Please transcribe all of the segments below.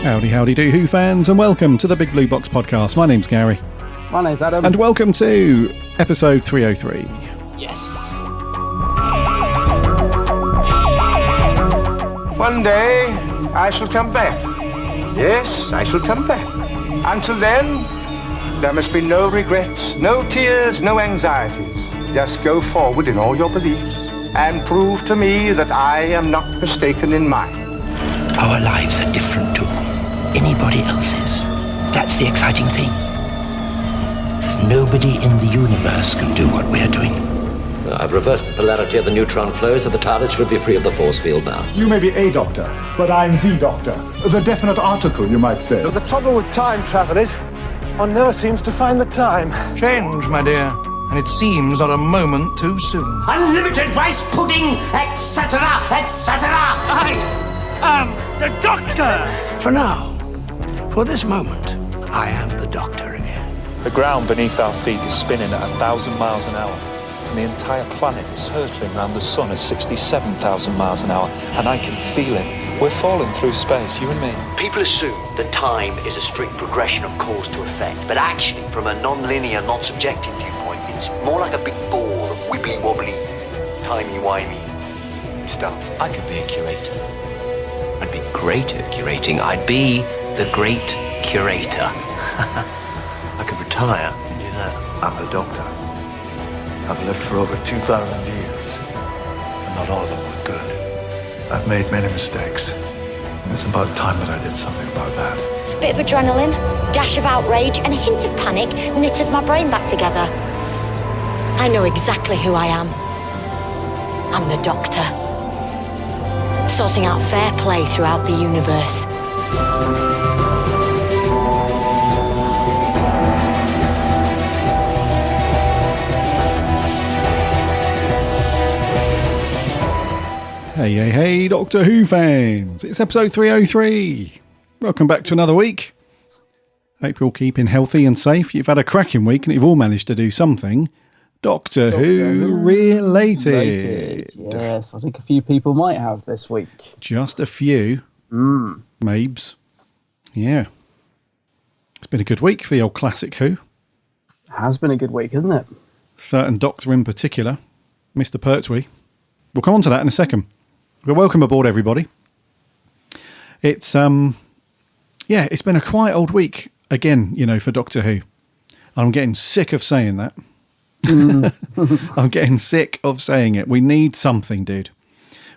Howdy, howdy do, Who fans, and welcome to the Big Blue Box podcast. My name's Gary. My name's Adam. And welcome to episode 303. Yes. One day, I shall come back. Yes, I shall come back. Until then, there must be no regrets, no tears, no anxieties. Just go forward in all your beliefs and prove to me that I am not mistaken in mine. Our lives are different to anybody else's. That's the exciting thing. Nobody in the universe can do what we're doing. I've reversed the polarity of the neutron flow, so the TARDIS should be free of the force field now. You may be a doctor, but I'm the doctor. The definite article, you might say. The trouble with time travel is, one never seems to find the time. Change, my dear, and it seems not a moment too soon. Unlimited rice pudding, etc., etc. I am the Doctor! For now, for this moment, I am the Doctor again. The ground beneath our feet is spinning at 1,000 miles an hour, and the entire planet is hurtling around the sun at 67,000 miles an hour, and I can feel it. We're falling through space, you and me. People assume that time is a strict progression of cause to effect, but actually, from a non-linear, non-subjective viewpoint, it's more like a big ball of wibbly-wobbly, timey-wimey stuff. I could be a curator. I'd be great at curating. I'd be the great curator. I could retire and do that. I'm the Doctor. I've lived for over 2,000 years, and not all of them were good. I've made many mistakes, and it's about time that I did something about that. Bit of adrenaline, dash of outrage, and a hint of panic knitted my brain back together. I know exactly who I am. I'm the Doctor. Sorting out fair play throughout the universe. Hey, Doctor Who fans. It's episode 303. Welcome back to another week. Hope you're all keeping healthy and safe. You've had a cracking week and you've all managed to do something Doctor Who related. Yes, I think a few people might have this week. Just a few. Mabes. Yeah. It's been a good week for the old classic Who. Has been a good week, hasn't it? Certain Doctor in particular, Mr. Pertwee. We'll come on to that in a second. Well, welcome aboard, everybody. It's it's been a quiet old week again, for Doctor Who. I'm getting sick of saying that. I'm getting sick of saying it. We need something, dude.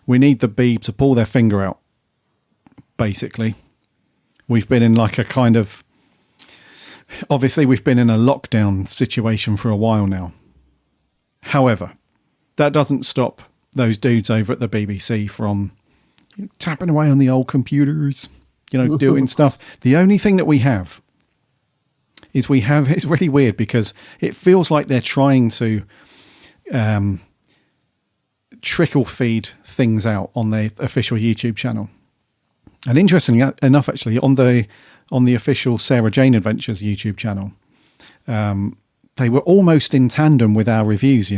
We need the Beeb to pull their finger out. Basically, we've been in like a kind of. Obviously, we've been in a lockdown situation for a while now. However, that doesn't stop those dudes over at the BBC from tapping away on the old computers, doing stuff. The only thing that we have is it's really weird because it feels like they're trying to trickle feed things out on their official YouTube channel. And interestingly enough, actually, on the official Sarah Jane Adventures YouTube channel, they were almost in tandem with our reviews,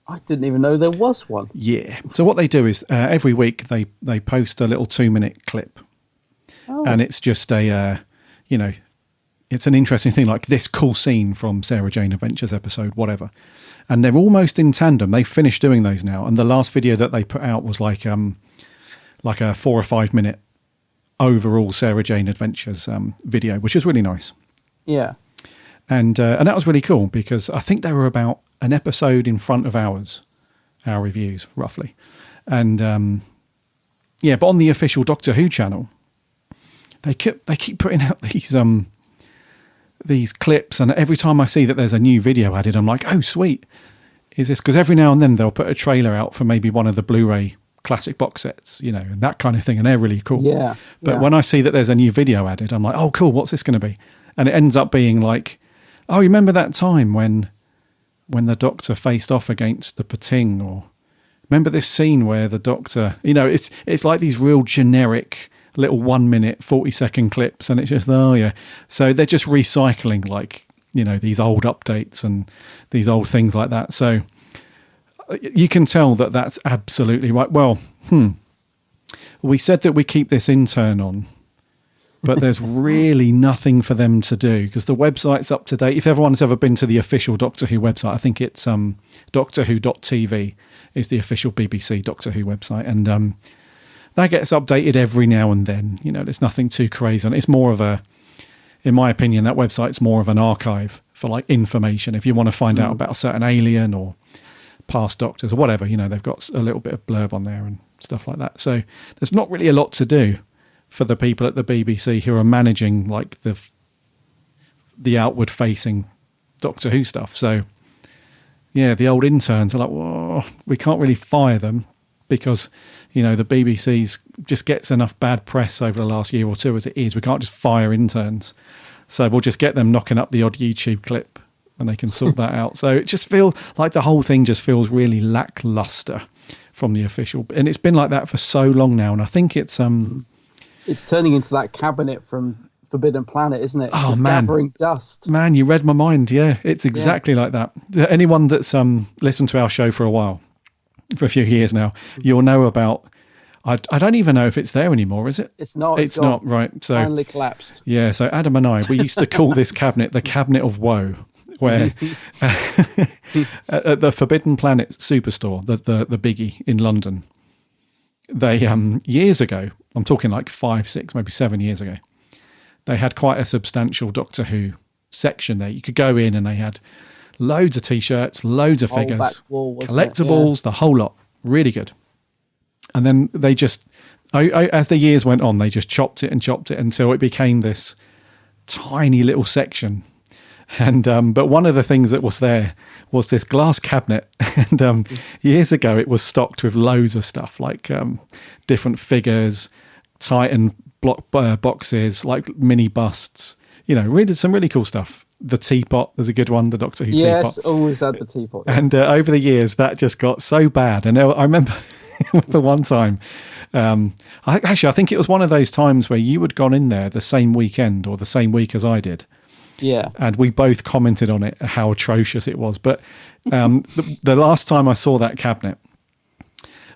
I didn't even know there was one. Yeah. So what they do is every week they post a little 2-minute clip. Oh. And it's just it's an interesting thing, like this cool scene from Sarah Jane Adventures episode, whatever. And they're almost in tandem. They've finished doing those now. And the last video that they put out was like a 4 or 5 minute overall Sarah Jane Adventures video, which is really nice. Yeah. And that was really cool because I think they were about an episode in front of our reviews, roughly. And but on the official Doctor Who channel, they keep putting out these clips, and every time I see that there's a new video added, I'm like, oh, sweet. Is this? Because every now and then they'll put a trailer out for maybe one of the Blu-ray classic box sets, and that kind of thing, and they're really cool. Yeah. But when I see that there's a new video added, I'm like, oh, cool, what's this going to be? And it ends up being like, oh, you remember that time when the Doctor faced off against the Pating, or remember this scene where the Doctor, it's like these real generic little 1 minute, 40-second clips, and it's just, oh yeah. So they're just recycling these old updates and these old things like that. So you can tell that that's absolutely right. Well, we said that we keep this intern on but there's really nothing for them to do because the website's up to date. If everyone's ever been to the official Doctor Who website, I think it's doctorwho.tv is the official BBC Doctor Who website, and that gets updated every now and then. There's nothing too crazy on it. It's more of in my opinion, that website's more of an archive for like information. If you want to find out about a certain alien or past Doctors or whatever, they've got a little bit of blurb on there and stuff like that. So there's not really a lot to do for the people at the BBC who are managing like the outward facing Doctor Who stuff. So yeah, the old interns are like, whoa, we can't really fire them because, the BBC's just gets enough bad press over the last year or two as it is. We can't just fire interns. So we'll just get them knocking up the odd YouTube clip and they can sort that out. So it just feels like the whole thing just feels really lackluster from the official. And it's been like that for so long now. And I think it's turning into that cabinet from Forbidden Planet, isn't it? Oh, just man. gathering dust. Man, you read my mind. Yeah, it's exactly like that. Anyone that's listened to our show for a while, for a few years now, you'll know about. I don't even know if it's there anymore, is it? It's not. It's not, right. So finally collapsed. Yeah, so Adam and I, we used to call this cabinet the Cabinet of Woe, where at the Forbidden Planet Superstore, the biggie in London, they years ago, I'm talking like 5, 6, maybe 7 years ago, they had quite a substantial Doctor Who section there. You could go in and they had loads of T-shirts, loads of figures, collectibles, the whole lot. Really good. And then they just, as the years went on, they just chopped it until it became this tiny little section. And but one of the things that was there was this glass cabinet. And years ago, it was stocked with loads of stuff like different figures, Titan boxes, like mini busts. Really some really cool stuff. The teapot, there's a good one, the Doctor Who teapot. Yes, always had the teapot. Yeah. And over the years, that just got so bad. And I remember the one time, I think it was one of those times where you had gone in there the same weekend or the same week as I did. Yeah. And we both commented on it, how atrocious it was. But the last time I saw that cabinet,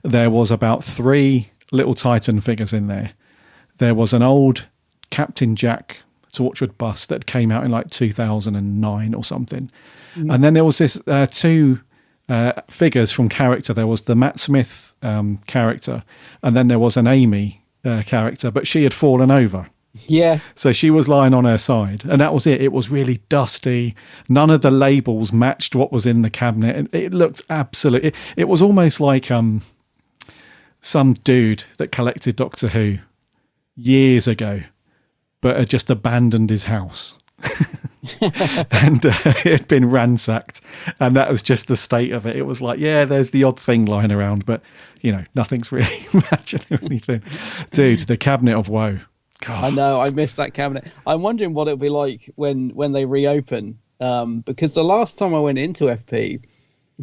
there was about 3 little Titan figures in there. There was an old Captain Jack Torchwood bust that came out in like 2009 or something. And then there was this 2 figures from character. There was the Matt Smith character, and then there was an Amy character, but she had fallen over. Yeah. So she was lying on her side, and that was it. It was really dusty. None of the labels matched what was in the cabinet. It looked absolutely... It was almost like some dude that collected Doctor Who years ago, but had just abandoned his house. And it had been ransacked, and that was just the state of it. It was like, yeah, there's the odd thing lying around, but nothing's really matching or anything. Dude, the Cabinet of Woe. God. I know, I miss that cabinet. I'm wondering what it'll be like when they reopen, because the last time I went into FP,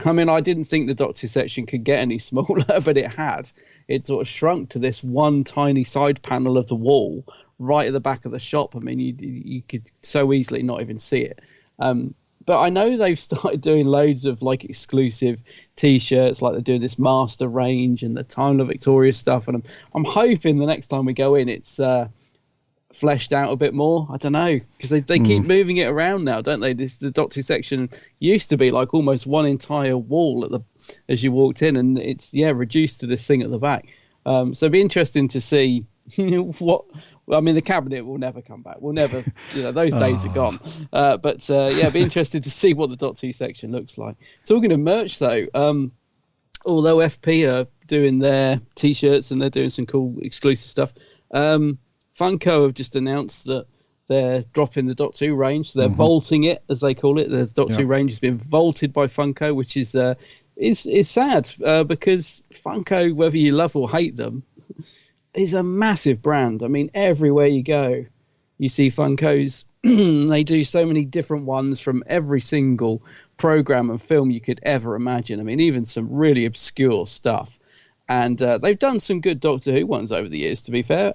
I didn't think the Doctor section could get any smaller, but it had. It sort of shrunk to this one tiny side panel of the wall right at the back of the shop. You could so easily not even see it. But I know they've started doing loads of like exclusive T-shirts, like they're doing this Master range and the Time of Victoria stuff. And I'm hoping the next time we go in, it's fleshed out a bit more. I don't know, because they keep moving it around now, don't they? The Doctor section used to be like almost one entire wall as you walked in, and it's reduced to this thing at the back. So it'd be interesting to see what. The cabinet will never come back. We'll never, those days are gone. But it'd be interesting to see what the Doctor Who section looks like. Talking of merch, though, although FP are doing their T-shirts and they're doing some cool exclusive stuff, Funko have just announced that they're dropping the Doctor Who range. So they're vaulting it, as they call it. The Doctor Who range has been vaulted by Funko, which is sad because Funko, whether you love or hate them, is a massive brand. Everywhere you go, you see Funkos. They do so many different ones from every single program and film you could ever imagine. Even some really obscure stuff. And they've done some good Doctor Who ones over the years, to be fair.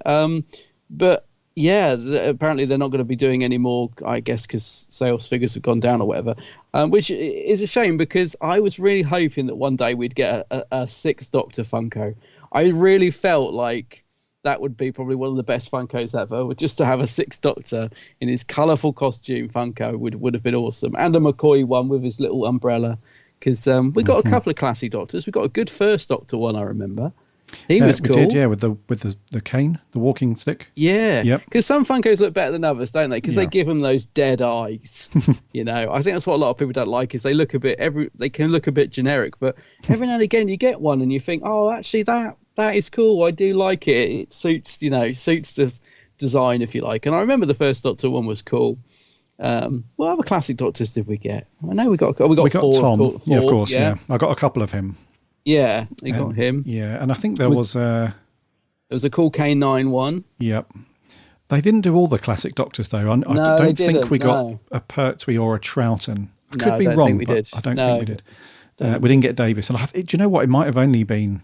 But yeah, apparently they're not going to be doing any more, I guess, because sales figures have gone down or whatever, which is a shame because I was really hoping that one day we'd get a 6th Doctor Funko. I really felt like that would be probably one of the best Funkos ever. Just to have a Sixth Doctor in his colourful costume Funko would have been awesome. And a McCoy one with his little umbrella. Because we got a couple of classic Doctors. We got a good First Doctor one, I remember. He was cool. We did, yeah, with the cane, the walking stick. Yeah. Yep. Because some Funkos look better than others, don't they? Because they give them those dead eyes. You know, I think that's what a lot of people don't like, is they look a bit they can look a bit generic, but every now and again you get one and you think, oh, actually that is cool. I do like it. It suits the design, if you like. And I remember the First Doctor one was cool. What other classic Doctors did we get? I know we got four, Tom. Four, of course. Yeah. I got a couple of him. Yeah, you got him. Yeah, and I think there was There was a cool K9 one. Yep. They didn't do all the classic Doctors, though. I don't think we got a Pertwee or a Troughton. I could be wrong, but I don't think we did. We didn't get Davis. And do you know what? It might have only been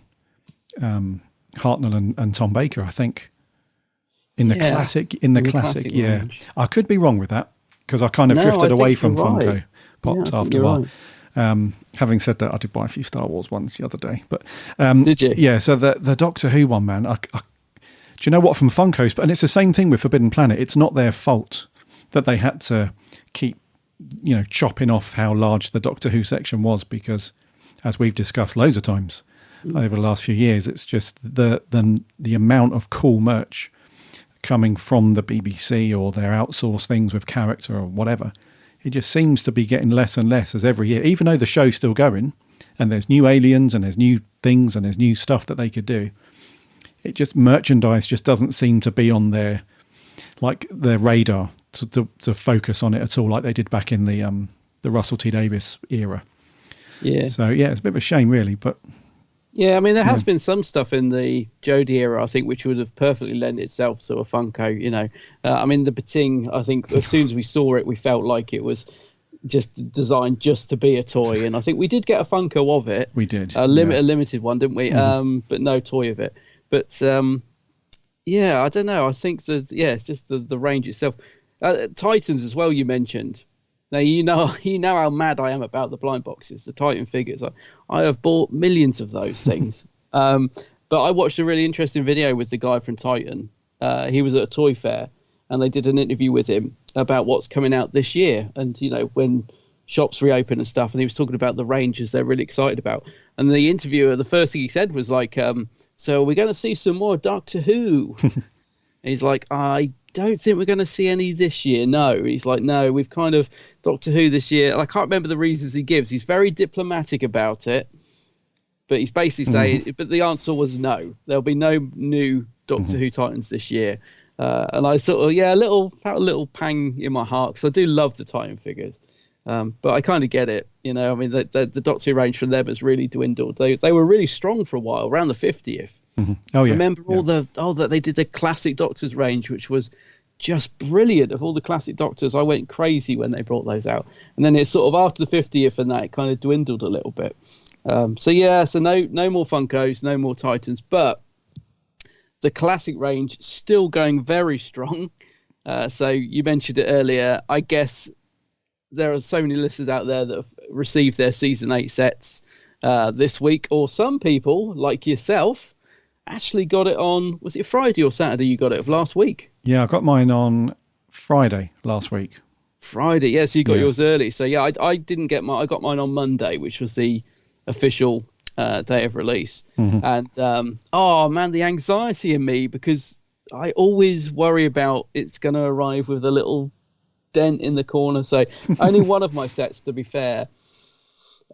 Hartnell and Tom Baker, I think. In the classic, yeah. Range. I could be wrong with that, because I kind of drifted away from Funko Pops after a while. Right. Having said that, I did buy a few Star Wars ones the other day. But did you? Yeah, so the Doctor Who one, man, do you know what, from Funkos, and it's the same thing with Forbidden Planet, it's not their fault that they had to keep, chopping off how large the Doctor Who section was, because, as we've discussed loads of times over the last few years, it's just the amount of cool merch coming from the BBC or their outsourced things with character or whatever. It just seems to be getting less and less as every year, even though the show's still going and there's new aliens and there's new things and there's new stuff that they could do. It just, merchandise just doesn't seem to be on their radar to focus on it at all, like they did back in the Russell T Davies era. Yeah. So yeah, it's a bit of a shame, really, but. Yeah, I mean, there has been some stuff in the Jodie era, I think, which would have perfectly lent itself to a Funko, I mean, the Bating, I think, as soon as we saw it, we felt like it was just designed just to be a toy. And I think we did get a Funko of it. We did. A limited one, didn't we? Mm-hmm. But no toy of it. But, yeah, I don't know. I think that, it's just the range itself. Titans as well, you mentioned. Now, you know how mad I am about the blind boxes, the Titan figures. I have bought millions of those things. But I watched a really interesting video with the guy from Titan. He was at a toy fair, and they did an interview with him about what's coming out this year. And, when shops reopen and stuff, and he was talking about the ranges they're really excited about. And the interviewer, the first thing he said was like, so we're going to see some more Doctor Who. And he's like, I don't think we're going to see any this year. No. He's like, no, we've kind of Doctor Who this year. And I can't remember the reasons he gives. He's very diplomatic about it. But he's basically saying, but the answer was no. There'll be no new Doctor Who Titans this year. And I sort of, felt a little pang in my heart, because I do love the Titan figures. But I kind of get it. I mean, the Doctor Who range from them has really dwindled. They were really strong for a while, around the 50th. Mm-hmm. Oh yeah. Remember that they did the classic Doctors range, which was just brilliant. Of all the classic Doctors, I went crazy when they brought those out. And then it's sort of after the 50th and that, it kind of dwindled a little bit. So no more Funkos, no more Titans, but the classic range still going very strong. So you mentioned it earlier. I guess there are so many listeners out there that have received their season 8 sets this week, or some people like yourself actually got it on, was it Friday or Saturday you got it of last week? Yeah, I got mine on Friday last week. Friday, yeah, so you got yours early. So yeah, I didn't get I got mine on Monday, which was the official day of release. Mm-hmm. And oh man, the anxiety in me, because I always worry about it's going to arrive with a little dent in the corner. So only one of my sets, to be fair,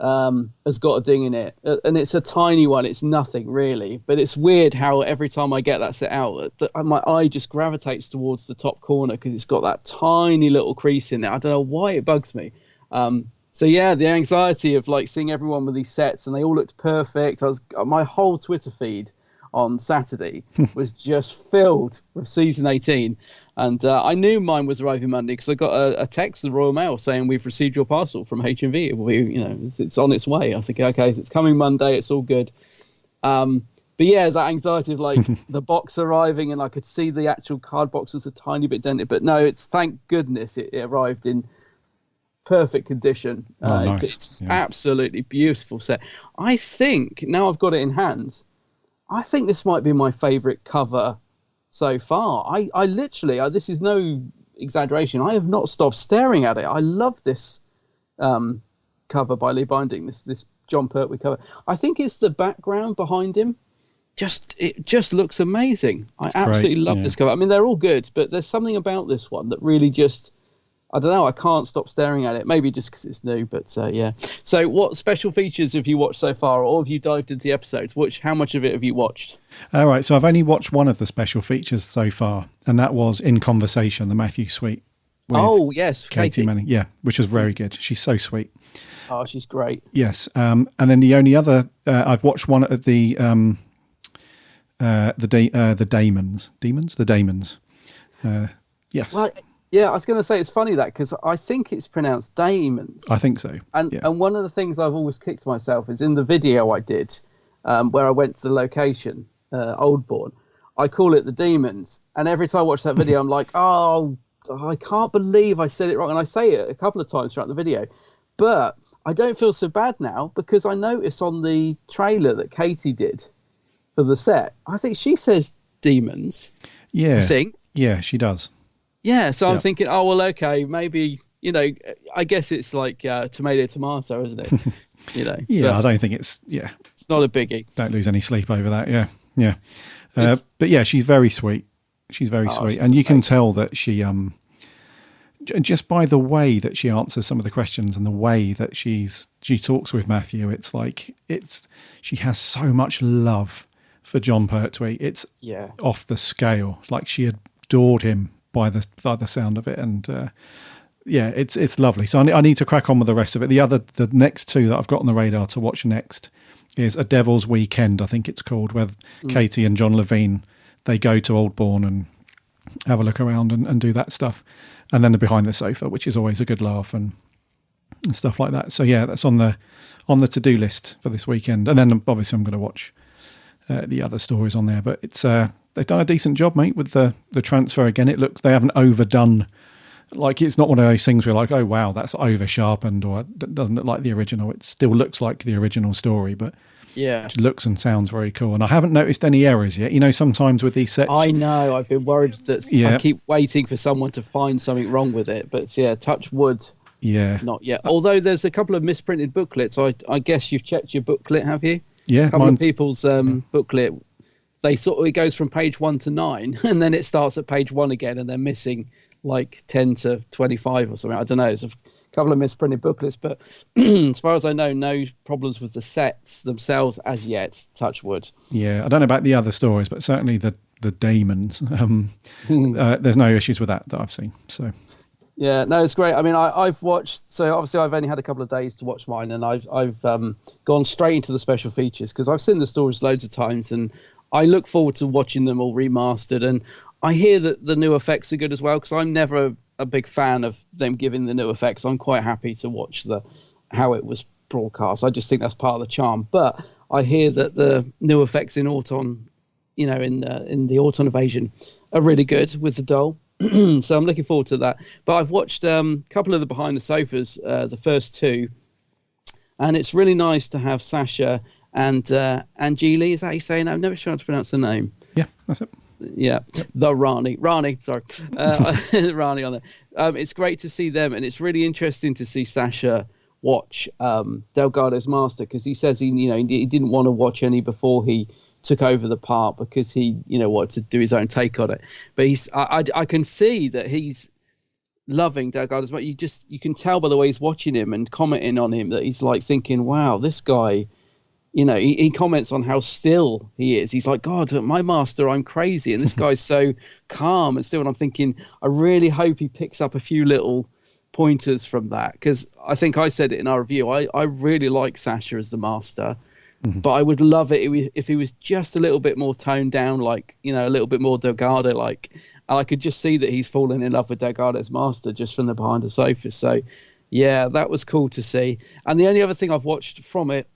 has got a ding in it, and it's a tiny one. It's nothing really, but it's weird how every time I get that set out, my eye just gravitates towards the top corner, because it's got that tiny little crease in it. I don't know why it bugs me. So yeah, the anxiety of seeing everyone with these sets, and they all looked perfect. My whole Twitter feed on Saturday was just filled with season 18. And I knew mine was arriving Monday, because I got a text from the Royal Mail saying, we've received your parcel from HMV. It will be, it's on its way. I think, okay, it's coming Monday. It's all good. But yeah, that anxiety of the box arriving, and I could see the actual card box was a tiny bit dented. But no, thank goodness it arrived in perfect condition. Nice. It's absolutely beautiful set. I think, now I've got it in hand, I think this might be my favourite cover so far. I literally, this is no exaggeration, I have not stopped staring at it. I love this cover by Lee Binding, this John Pertwee cover. I think it's the background behind him. It just looks amazing. I absolutely love this cover. I mean, they're all good, but there's something about this one that really just, I don't know, I can't stop staring at it. Maybe just because it's new, but yeah. So what special features have you watched so far, or have you dived into the episodes? How much of it have you watched? All right, so I've only watched one of the special features so far, and that was In Conversation, the Matthew Suite. Oh, yes, Katie Manning. Yeah, which was very good. She's so sweet. Oh, she's great. Yes, and then the only other, I've watched one at the Damons. The Damons. Yes. Well, yeah, I was going to say it's funny that because I think it's pronounced Damons. I think so. And one of the things I've always kicked myself is in the video I did where I went to the location, Oldbourne, I call it the Demons. And every time I watch that video, I'm like, oh, I can't believe I said it wrong. And I say it a couple of times throughout the video. But I don't feel so bad now because I noticed on the trailer that Katie did for the set, I think she says demons. Yeah. I think. Yeah, she does. Yeah, so I'm thinking, oh, well, okay, maybe, I guess it's like tomato, isn't it? Yeah, I don't think it's not a biggie. Don't lose any sleep over that, yeah. But yeah, she's very sweet. She's very sweet. And you can tell that she, just by the way that she answers some of the questions and the way that she talks with Matthew, it's like, she has so much love for John Pertwee. It's off the scale. Like she adored him by the sound of it, and it's lovely. So I need to crack on with the rest of it. The next two that I've got on the radar to watch next is A Devil's Weekend, I think it's called, where Katie and John Levine, they go to Oldbourne and have a look around and do that stuff, and then the Behind the Sofa, which is always a good laugh and stuff like that. So yeah, that's on the to-do list for this weekend, and then obviously I'm going to watch the other stories on there, but it's they've done a decent job, mate, with the transfer. Again, it looks, they haven't overdone, like it's not one of those things where you're like, oh wow, that's over sharpened, or it doesn't look like the original. It still looks like the original story, but it looks and sounds very cool. And I haven't noticed any errors yet. Sometimes with these sets, I know, I've been worried that I keep waiting for someone to find something wrong with it, but touch wood. Yeah, not yet. Although there's a couple of misprinted booklets. I guess you've checked your booklet, have you? Yeah, a couple of people's booklet. It goes from page 1 to 9, and then it starts at page 1 again, and they're missing like 10 to 25 or something. I don't know. There's a couple of misprinted booklets, but as far as I know, no problems with the sets themselves as yet. Touch wood. Yeah, I don't know about the other stories, but certainly the Damons. There's no issues with that I've seen. So. Yeah, no, it's great. I mean, I've watched, so obviously I've only had a couple of days to watch mine, and I've gone straight into the special features because I've seen the stories loads of times, and I look forward to watching them all remastered. And I hear that the new effects are good as well, because I'm never a big fan of them giving the new effects. I'm quite happy to watch how it was broadcast. I just think that's part of the charm. But I hear that the new effects in Auton, in the Auton Invasion, are really good with the doll. So I'm looking forward to that. But I've watched a couple of the Behind the Sofas, the first two, and it's really nice to have Sasha and Anjali. Is that how you say it? I'm never sure how to pronounce the name. Yeah, that's it. Yeah, the Rani, sorry, Rani on there. It's great to see them, and it's really interesting to see Sasha watch Delgado's Master, because he says he didn't want to watch any before he took over the part, because he wanted to do his own take on it. But I can see that he's loving Delgado's Master. You can tell by the way he's watching him and commenting on him that he's like thinking, wow, this guy. He comments on how still he is. He's like, God, my master, I'm crazy. And this guy's so calm and still. And I'm thinking, I really hope he picks up a few little pointers from that. Because I think I said it in our review. I really like Sasha as the master. Mm-hmm. But I would love it if he was just a little bit more toned down, like, a little bit more Delgado-like. And I could just see that he's fallen in love with Delgado's master just from the Behind the Sofa. So, yeah, that was cool to see. And the only other thing I've watched from it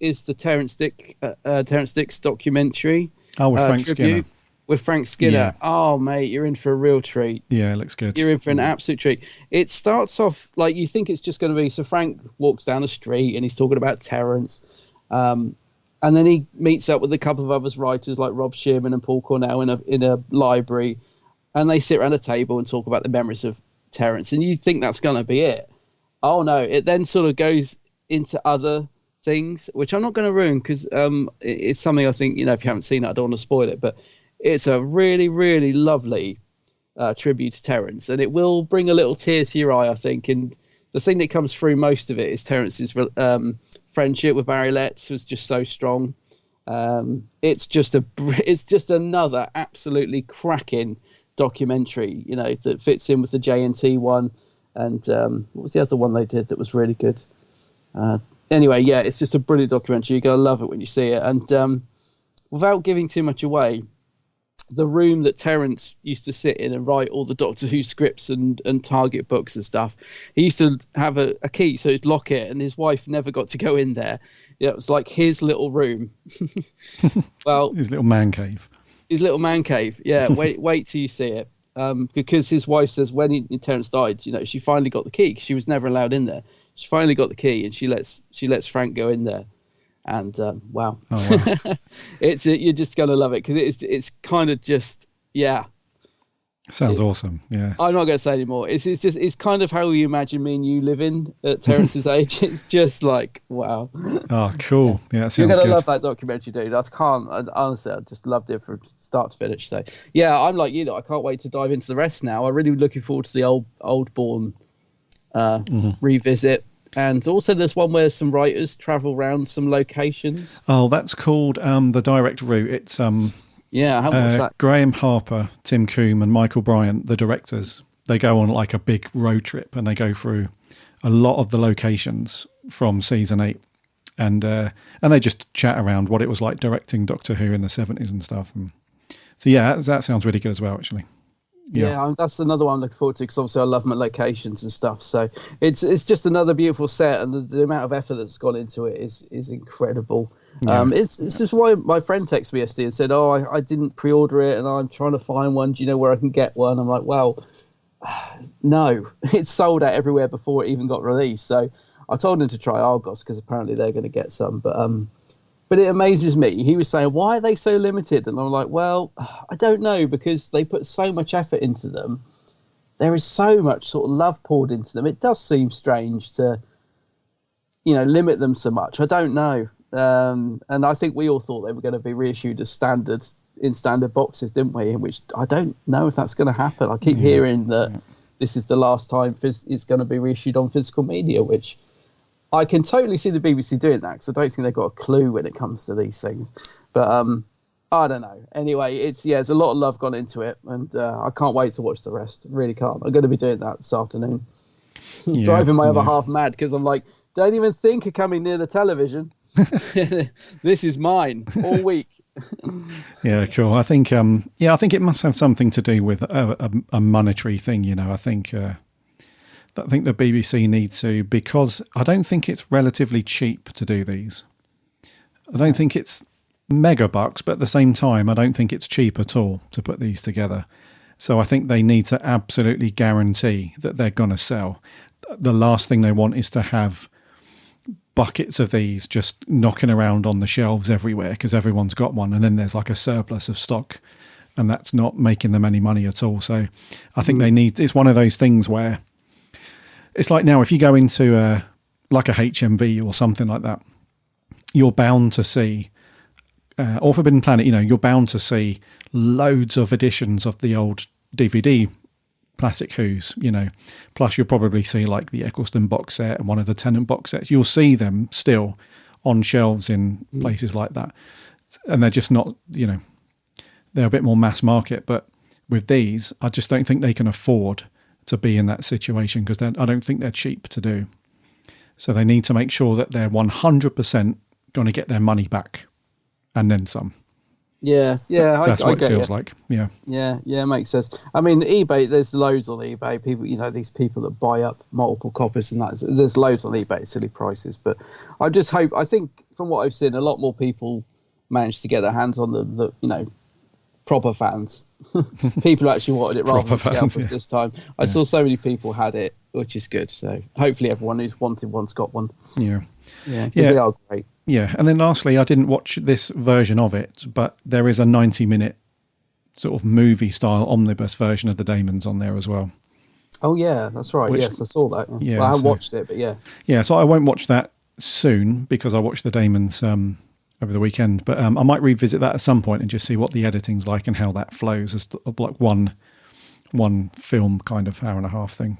is the Terrence Dicks documentary. Oh, with Frank Skinner. With Frank Skinner. Yeah. Oh, mate, you're in for a real treat. Yeah, it looks good. You're in for an absolute treat. It starts off like you think it's just going to be, so Frank walks down the street and he's talking about Terrence. And And then he meets up with a couple of other writers like Rob Shearman and Paul Cornell in a library, and they sit around a table and talk about the memories of Terence. And you think that's going to be it. Oh, no. It then sort of goes into other things, which I'm not going to ruin because it's something I think, if you haven't seen it, I don't want to spoil it. But it's a really, really lovely tribute to Terence. And it will bring a little tear to your eye, I think. And the thing that comes through most of it is Terence's friendship with Barry Letts was just so strong. It's just another absolutely cracking documentary, that fits in with the JNT one. And what was the other one they did that was really good? Anyway, yeah, it's just a brilliant documentary. You're going to love it when you see it. And without giving too much away, the room that Terence used to sit in and write all the Doctor Who scripts and target books and stuff, he used to have a key, so he'd lock it, and his wife never got to go in there. Yeah, it was like his little room. Well, his little man cave. His little man cave. Yeah, wait till you see it. Because his wife says when Terence died, she finally got the key. She was never allowed in there. She finally got the key, and she lets Frank go in there. And wow, you're just gonna love it because it's kind of just Sounds awesome. Yeah, I'm not gonna say anymore. It's kind of how we imagine me and you living at Terence's age. It's just like wow. Oh, cool. Yeah, that sounds You're gonna good. love that documentary, dude. Honestly, I just loved it from start to finish. So yeah, I'm like I can't wait to dive into the rest now. I'm really looking forward to the old Bourne revisit. And also there's one where some writers travel around some locations. Oh, that's called The Direct Route. It's I haven't watched that. Graham Harper, Tim Coombe and Michael Bryant, the directors. They go on like a big road trip and they go through a lot of the locations from season 8. And they just chat around what it was like directing Doctor Who in the 70s and stuff. And so yeah, that sounds really good as well, actually. Yeah, that's another one I'm looking forward to because obviously I love my locations and stuff. So it's just another beautiful set, and the amount of effort that's gone into it is incredible. Yeah. It's just why my friend texted me yesterday and said, "Oh, I didn't pre-order it, and I'm trying to find one. Do you know where I can get one?" I'm like, "Well, no, it's sold out everywhere before it even got released." So I told him to try Argos because apparently they're going to get some, But it amazes me. He was saying, why are they so limited? And I'm like, well, I don't know, because they put so much effort into them. There is so much sort of love poured into them. It does seem strange to, limit them so much. I don't know. And I think we all thought they were going to be reissued as standard boxes, didn't we? Which I don't know if that's going to happen. I keep hearing that this is the last time it's going to be reissued on physical media, which I can totally see the BBC doing that because I don't think they've got a clue when it comes to these things. But I don't know. Anyway, there's a lot of love gone into it, and I can't wait to watch the rest. Really can't. I'm going to be doing that this afternoon. Driving my other half mad because I'm like, don't even think of coming near the television. This is mine all week. Yeah, cool. I think it must have something to do with a monetary thing. I think the BBC need to, because I don't think it's relatively cheap to do these. I don't think it's mega bucks, but at the same time, I don't think it's cheap at all to put these together. So I think they need to absolutely guarantee that they're going to sell. The last thing they want is to have buckets of these just knocking around on the shelves everywhere because everyone's got one, and then there's like a surplus of stock, and that's not making them any money at all. So I think it's one of those things where it's like now if you go into like a HMV or something like that, you're bound to see, or Forbidden Planet, you're bound to see loads of editions of the old DVD classic Who's, plus you'll probably see like the Eccleston box set and one of the Tennant box sets. You'll see them still on shelves in places like that. And they're just not, they're a bit more mass market. But with these, I just don't think they can afford to be in that situation because I don't think they're cheap to do. So they need to make sure that they're 100% going to get their money back and then some. Yeah, that's what it feels like. Yeah, it makes sense. I mean, eBay. There's loads on eBay. People, these people that buy up multiple copies and that. There's loads on eBay, silly prices. But I just hope. I think from what I've seen, a lot more people managed to get their hands on the proper fans. People who actually wanted it rather than scalpers this time. I saw so many people had it, which is good. So hopefully everyone who's wanted one's got one. Yeah. They are great. Yeah, and then lastly, I didn't watch this version of it, but there is a 90-minute sort of movie-style omnibus version of the Daemons on there as well. Oh, yeah, that's right. Yes, I saw that. Yeah, well, I haven't watched it, but yeah. Yeah, so I won't watch that soon because I watched the Daemons over the weekend, but I might revisit that at some point and just see what the editing's like and how that flows as like one film kind of hour and a half thing.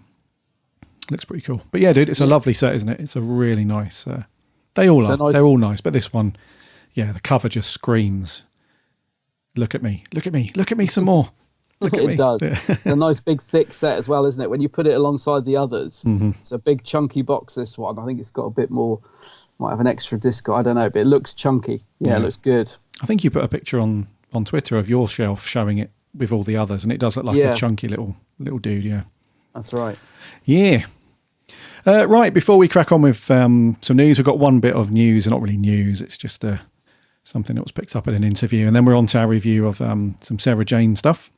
Looks pretty cool. But yeah, dude, it's a lovely set, isn't it? It's a really nice... They all are. They're all nice. But this one, yeah, the cover just screams, look at me, look at me, look at me some more. Look at me. It does. It's a nice big thick set as well, isn't it? When you put it alongside the others, It's a big chunky box, this one. I think it's got a bit more, might have an extra disc, I don't know, but it looks chunky. Yeah, it looks good. I think you put a picture on Twitter of your shelf showing it with all the others, and it does look like a chunky little dude, yeah. That's right. Yeah. Right, before we crack on with some news, we've got one bit of news, not really news, it's just something that was picked up at an interview, and then we're on to our review of some Sarah Jane stuff.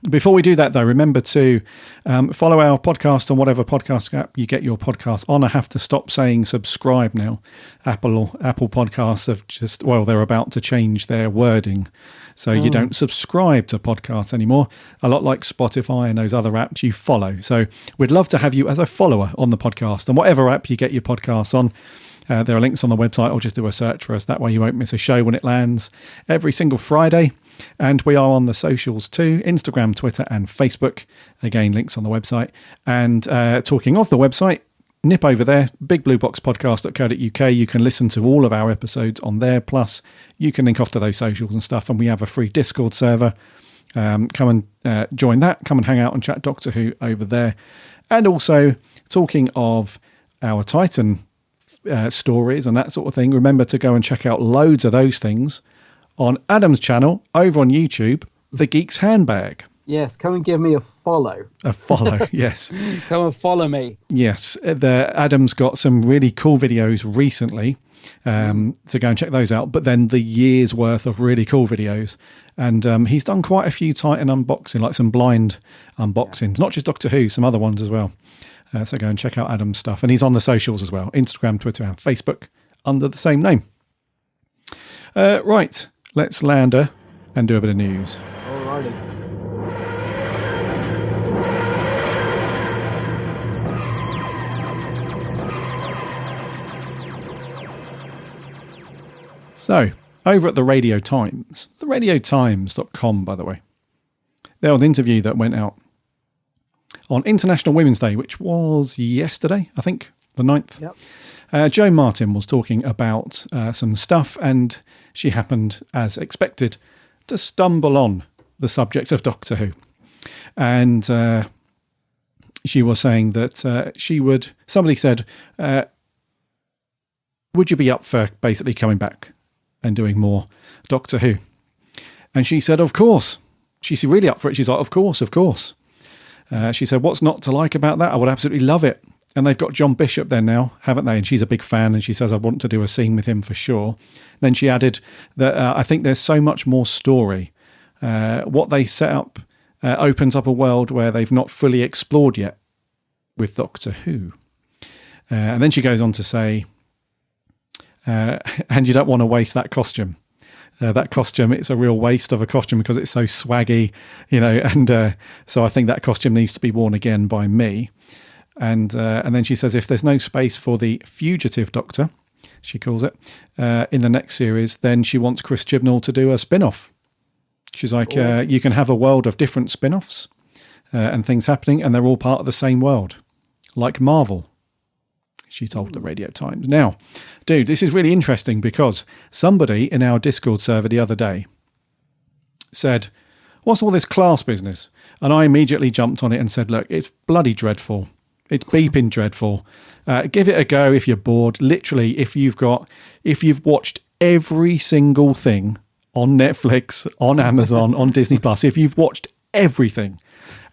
Before we do that, though, remember to follow our podcast on whatever podcast app you get your podcast on. I have to stop saying subscribe now. Apple Podcasts have they're about to change their wording. So you don't subscribe to podcasts anymore. A lot like Spotify and those other apps, you follow. So we'd love to have you as a follower on the podcast. And whatever app you get your podcasts on, there are links on the website, or just do a search for us. That way you won't miss a show when it lands every single Friday. And we are on the socials too, Instagram, Twitter and Facebook. Again, links on the website. And talking of the website, nip over there, bigblueboxpodcast.co.uk. You can listen to all of our episodes on there. Plus, you can link off to those socials and stuff. And we have a free Discord server. Come and join that. Come and hang out and chat Doctor Who over there. And also, talking of our Titan stories and that sort of thing, remember to go and check out loads of those things on Adam's channel over on YouTube, The Geek's Handbag. Yes, come and give me a follow. A follow, yes. Come and follow me. Yes, Adam's got some really cool videos recently, so go and check those out. But then the year's worth of really cool videos. And he's done quite a few Titan unboxing, like some blind unboxings, not just Doctor Who, some other ones as well. So go and check out Adam's stuff. And he's on the socials as well, Instagram, Twitter and Facebook under the same name. Right, let's land her and do a bit of news. Alrighty. So, over at the Radio Times, theradiotimes.com, by the way, there was an interview that went out on International Women's Day, which was yesterday, I think, the 9th. Yep. Jo Martin was talking about some stuff, and she happened, as expected, to stumble on the subject of Doctor Who. And she was saying that somebody said, would you be up for basically coming back and doing more Doctor Who? And she said, of course. She's really up for it. She's like, of course, of course. She said, what's not to like about that? I would absolutely love it. And they've got John Bishop there now, haven't they? And she's a big fan, and she says, I want to do a scene with him for sure. Then she added that I think there's so much more story. What they set up opens up a world where they've not fully explored yet with Doctor Who. And then she goes on to say, and you don't want to waste that costume. That costume, it's a real waste of a costume because it's so swaggy, and so I think that costume needs to be worn again by me. And then she says, if there's no space for the Fugitive Doctor, she calls it, in the next series, then she wants Chris Chibnall to do a spin-off. She's like, you can have a world of different spin-offs and things happening, and they're all part of the same world, like Marvel, she told the Radio Times. Now, dude, this is really interesting because somebody in our Discord server the other day said, what's all this class business? And I immediately jumped on it and said, look, it's bloody dreadful. It's beeping dreadful. Give it a go if you're bored. Literally, if you've watched every single thing on Netflix, on Amazon, on Disney Plus, if you've watched everything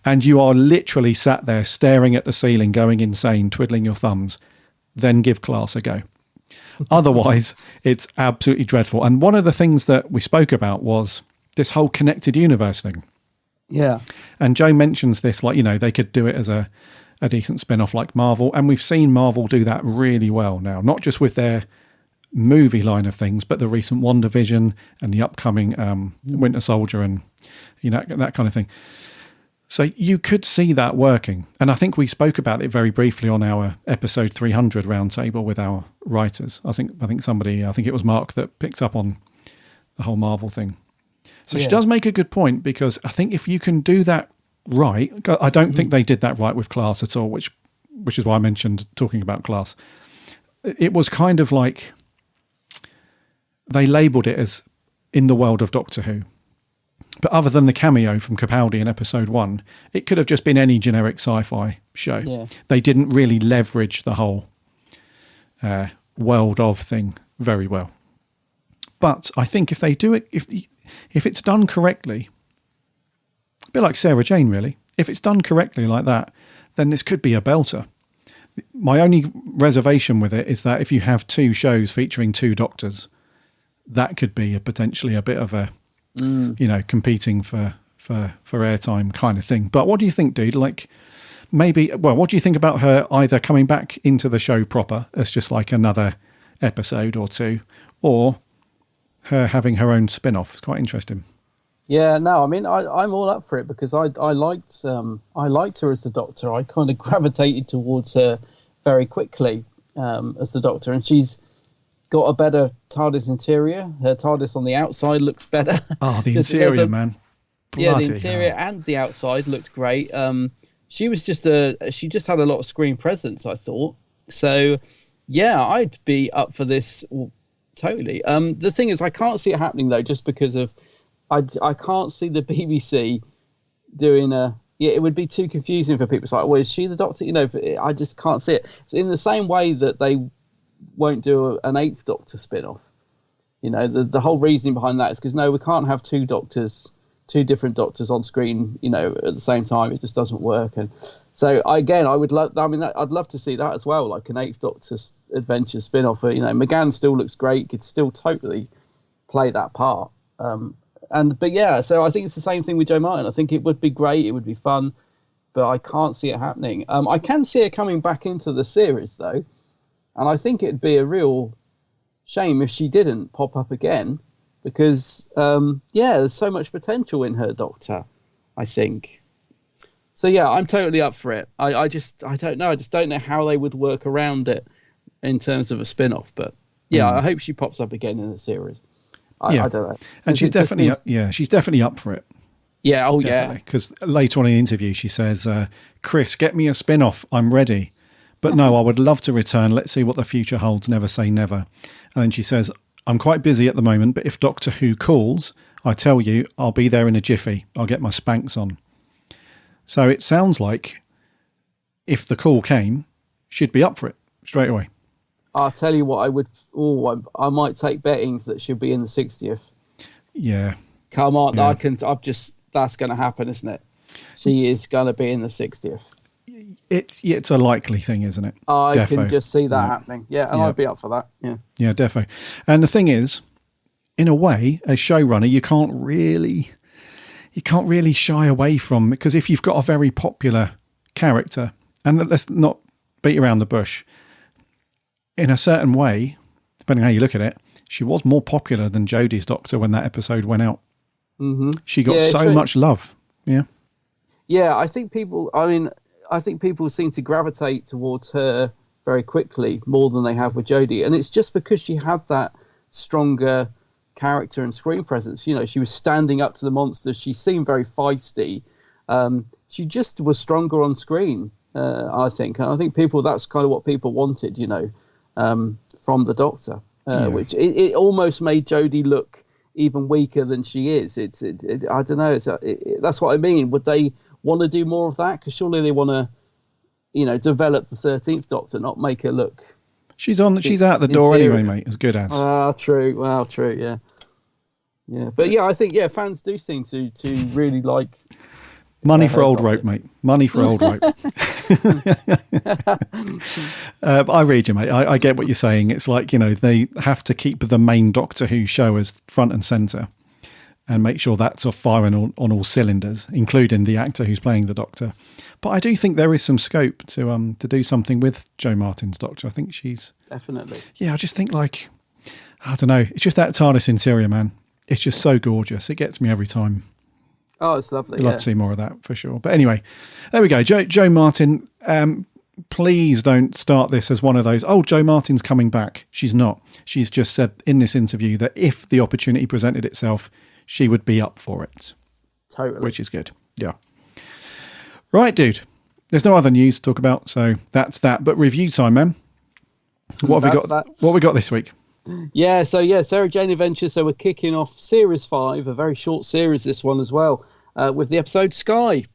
and you are literally sat there staring at the ceiling, going insane, twiddling your thumbs, then give class a go. Otherwise, it's absolutely dreadful. And one of the things that we spoke about was this whole connected universe thing. Yeah. And Joe mentions this, like, they could do it as a decent spin-off like Marvel. And we've seen Marvel do that really well now, not just with their movie line of things, but the recent WandaVision and the upcoming Winter Soldier and, that kind of thing. So you could see that working. And I think we spoke about it very briefly on our episode 300 roundtable with our writers. I think it was Mark that picked up on the whole Marvel thing. So she does make a good point, because I think if you can do that right, I don't think they did that right with Class at all, which is why I mentioned talking about Class. It was kind of like they labelled it as in the world of Doctor Who. But other than the cameo from Capaldi in episode 1, it could have just been any generic sci-fi show. Yeah. They didn't really leverage the whole world of thing very well. But I think if they do it, if it's done correctly, a bit like Sarah Jane, really. If it's done correctly like that, then this could be a belter. My only reservation with it is that if you have 2 shows featuring 2 doctors, that could be potentially a bit of a, competing for airtime kind of thing. But what do you think, dude? Like, what do you think about her either coming back into the show proper as just like another episode or 2, or her having her own spin-off? It's quite interesting. Yeah, no, I mean, I'm all up for it, because I liked her as the Doctor. I kind of gravitated towards her very quickly as the Doctor, and she's got a better TARDIS interior. Her TARDIS on the outside looks better. Oh, the interior, man. Bloody the interior and the outside looked great. She was she just had a lot of screen presence, I thought. So, yeah, I'd be up for this totally. The thing is, I can't see it happening though, just because of I can't see the BBC doing it would be too confusing for people. It's like, well, is she the Doctor? I just can't see it. It's in the same way that they won't do an 8th Doctor spin-off. The whole reasoning behind that is because, no, we can't have 2 different Doctors on screen, at the same time. It just doesn't work. And so, again, I'd love to see that as well, like an 8th Doctor adventure spin-off. McGann still looks great, could still totally play that part. But yeah, so I think it's the same thing with Jo Martin. I think it would be great, it would be fun, but I can't see it happening. I can see it coming back into the series, though. And I think it'd be a real shame if she didn't pop up again, because, there's so much potential in her Doctor, I think. So, yeah, I'm totally up for it. I don't know. I just don't know how they would work around it in terms of a spin-off. But, yeah, I hope she pops up again in the series. I don't know. And she's definitely up for it. Yeah, definitely. Yeah. Because later on in the interview, she says, Chris, get me a spin-off. I'm ready. But no, I would love to return. Let's see what the future holds. Never say never. And then she says, I'm quite busy at the moment, but if Doctor Who calls, I tell you, I'll be there in a jiffy. I'll get my Spanx on. So it sounds like if the call came, she'd be up for it straight away. I'll tell you what, I might take bettings that she'll be in the 60th. Yeah. Come on, yeah. That's going to happen, isn't it? She is going to be in the 60th. It's a likely thing, isn't it? I can just see that happening. Yeah, and I'd be up for that. Yeah. Yeah, defo. And the thing is, in a way, as showrunner, you can't really shy away from, because if you've got a very popular character, and let's not beat around the bush, in a certain way, depending how you look at it, she was more popular than Jodie's Doctor when that episode went out. Mm-hmm. She got so much love. Yeah. Yeah, I think people seem to gravitate towards her very quickly, more than they have with Jodie. And it's just because she had that stronger character and screen presence. She was standing up to the monsters. She seemed very feisty. She just was stronger on screen, I think. And I think that's kind of what people wanted, from the Doctor, which it almost made Jodie look even weaker than she is. I don't know. That's what I mean. Would they want to do more of that? Because surely they want to, develop the 13th Doctor, not make her look. She's out the door anyway, mate. As good as. True. Well, true. Yeah. Yeah, but yeah, I think fans do seem to really like. Money for old rope, mate. Money for old rope. But I read you, mate. I get what you're saying. It's like, they have to keep the main Doctor Who show as front and centre and make sure that's firing on all cylinders, including the actor who's playing the Doctor. But I do think there is some scope to do something with Jo Martin's Doctor. I think she's... Definitely. Yeah, I just think I don't know. It's just that TARDIS interior, man. It's just so gorgeous. It gets me every time. Oh, it's lovely. I'd love to see more of that for sure. But anyway, there we go. Joe Martin, please don't start this as one of those, oh, Joe Martin's coming back. She's not. She's just said in this interview that if the opportunity presented itself, she would be up for it. Totally. Which is good. Yeah. Right, dude. There's no other news to talk about, so that's that. But review time, man. What have we got? What we got this week? Yeah, Sarah Jane Adventures. So we're kicking off Series 5, a very short series, this one as well, with the episode Sky.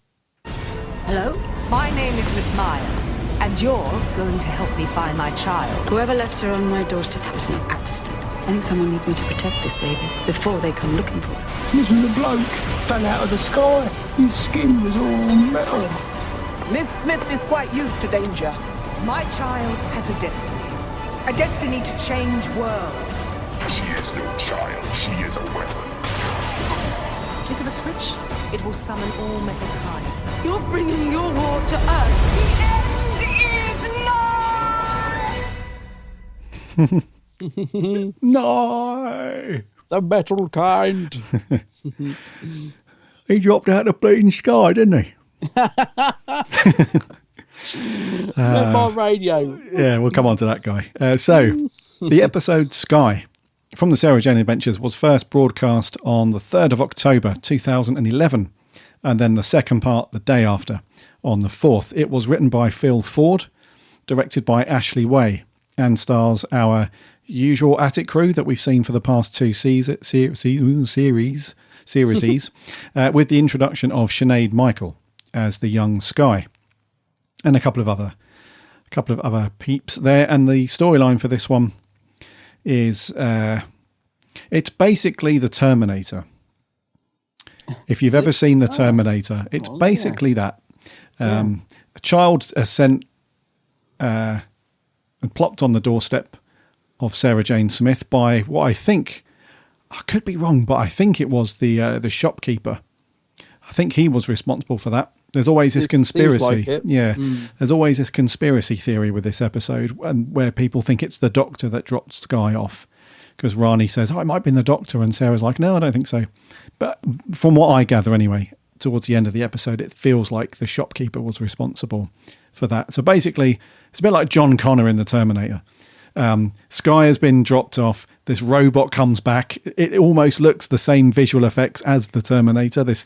Hello? My name is Miss Myers, and you're going to help me find my child. Whoever left her on my doorstep, that was no accident. I think someone needs me to protect this baby before they come looking for it. This was a bloke fell out of the sky. His skin was all metal. Miss Smith is quite used to danger. My child has a destiny to change worlds. She is no child, she is a weapon. Flick of a switch, it will summon all metal kind. You're bringing your war to Earth. The end is nigh! No! The metal kind. He dropped out of the bleeding sky, didn't he? My radio. Yeah, we'll come on to that guy. So, the episode Sky from the Sarah Jane Adventures was first broadcast on the 3rd of October 2011, and then the second part the day after, on the 4th. It was written by Phil Ford, directed by Ashley Way, and stars our usual attic crew that we've seen for the past two series, with the introduction of Sinead Michael as the young Sky, and a couple of other peeps there. And the storyline for this one is it's basically the Terminator. If you've ever seen the Terminator, it's basically that. A child is sent and plopped on the doorstep of Sarah Jane Smith by what I think, I could be wrong, but I think it was the shopkeeper. I think he was responsible for that. There's always this conspiracy. Like There's always this conspiracy theory with this episode, and where people think it's the Doctor that dropped Sky off, because Rani says, "Oh, it might have been the Doctor," and Sarah's like, "No, I don't think so." But from what I gather, anyway, towards the end of the episode, it feels like the shopkeeper was responsible for that. So basically, it's a bit like John Connor in the Terminator. Sky has been dropped off. This robot comes back. It almost looks the same visual effects as the Terminator. This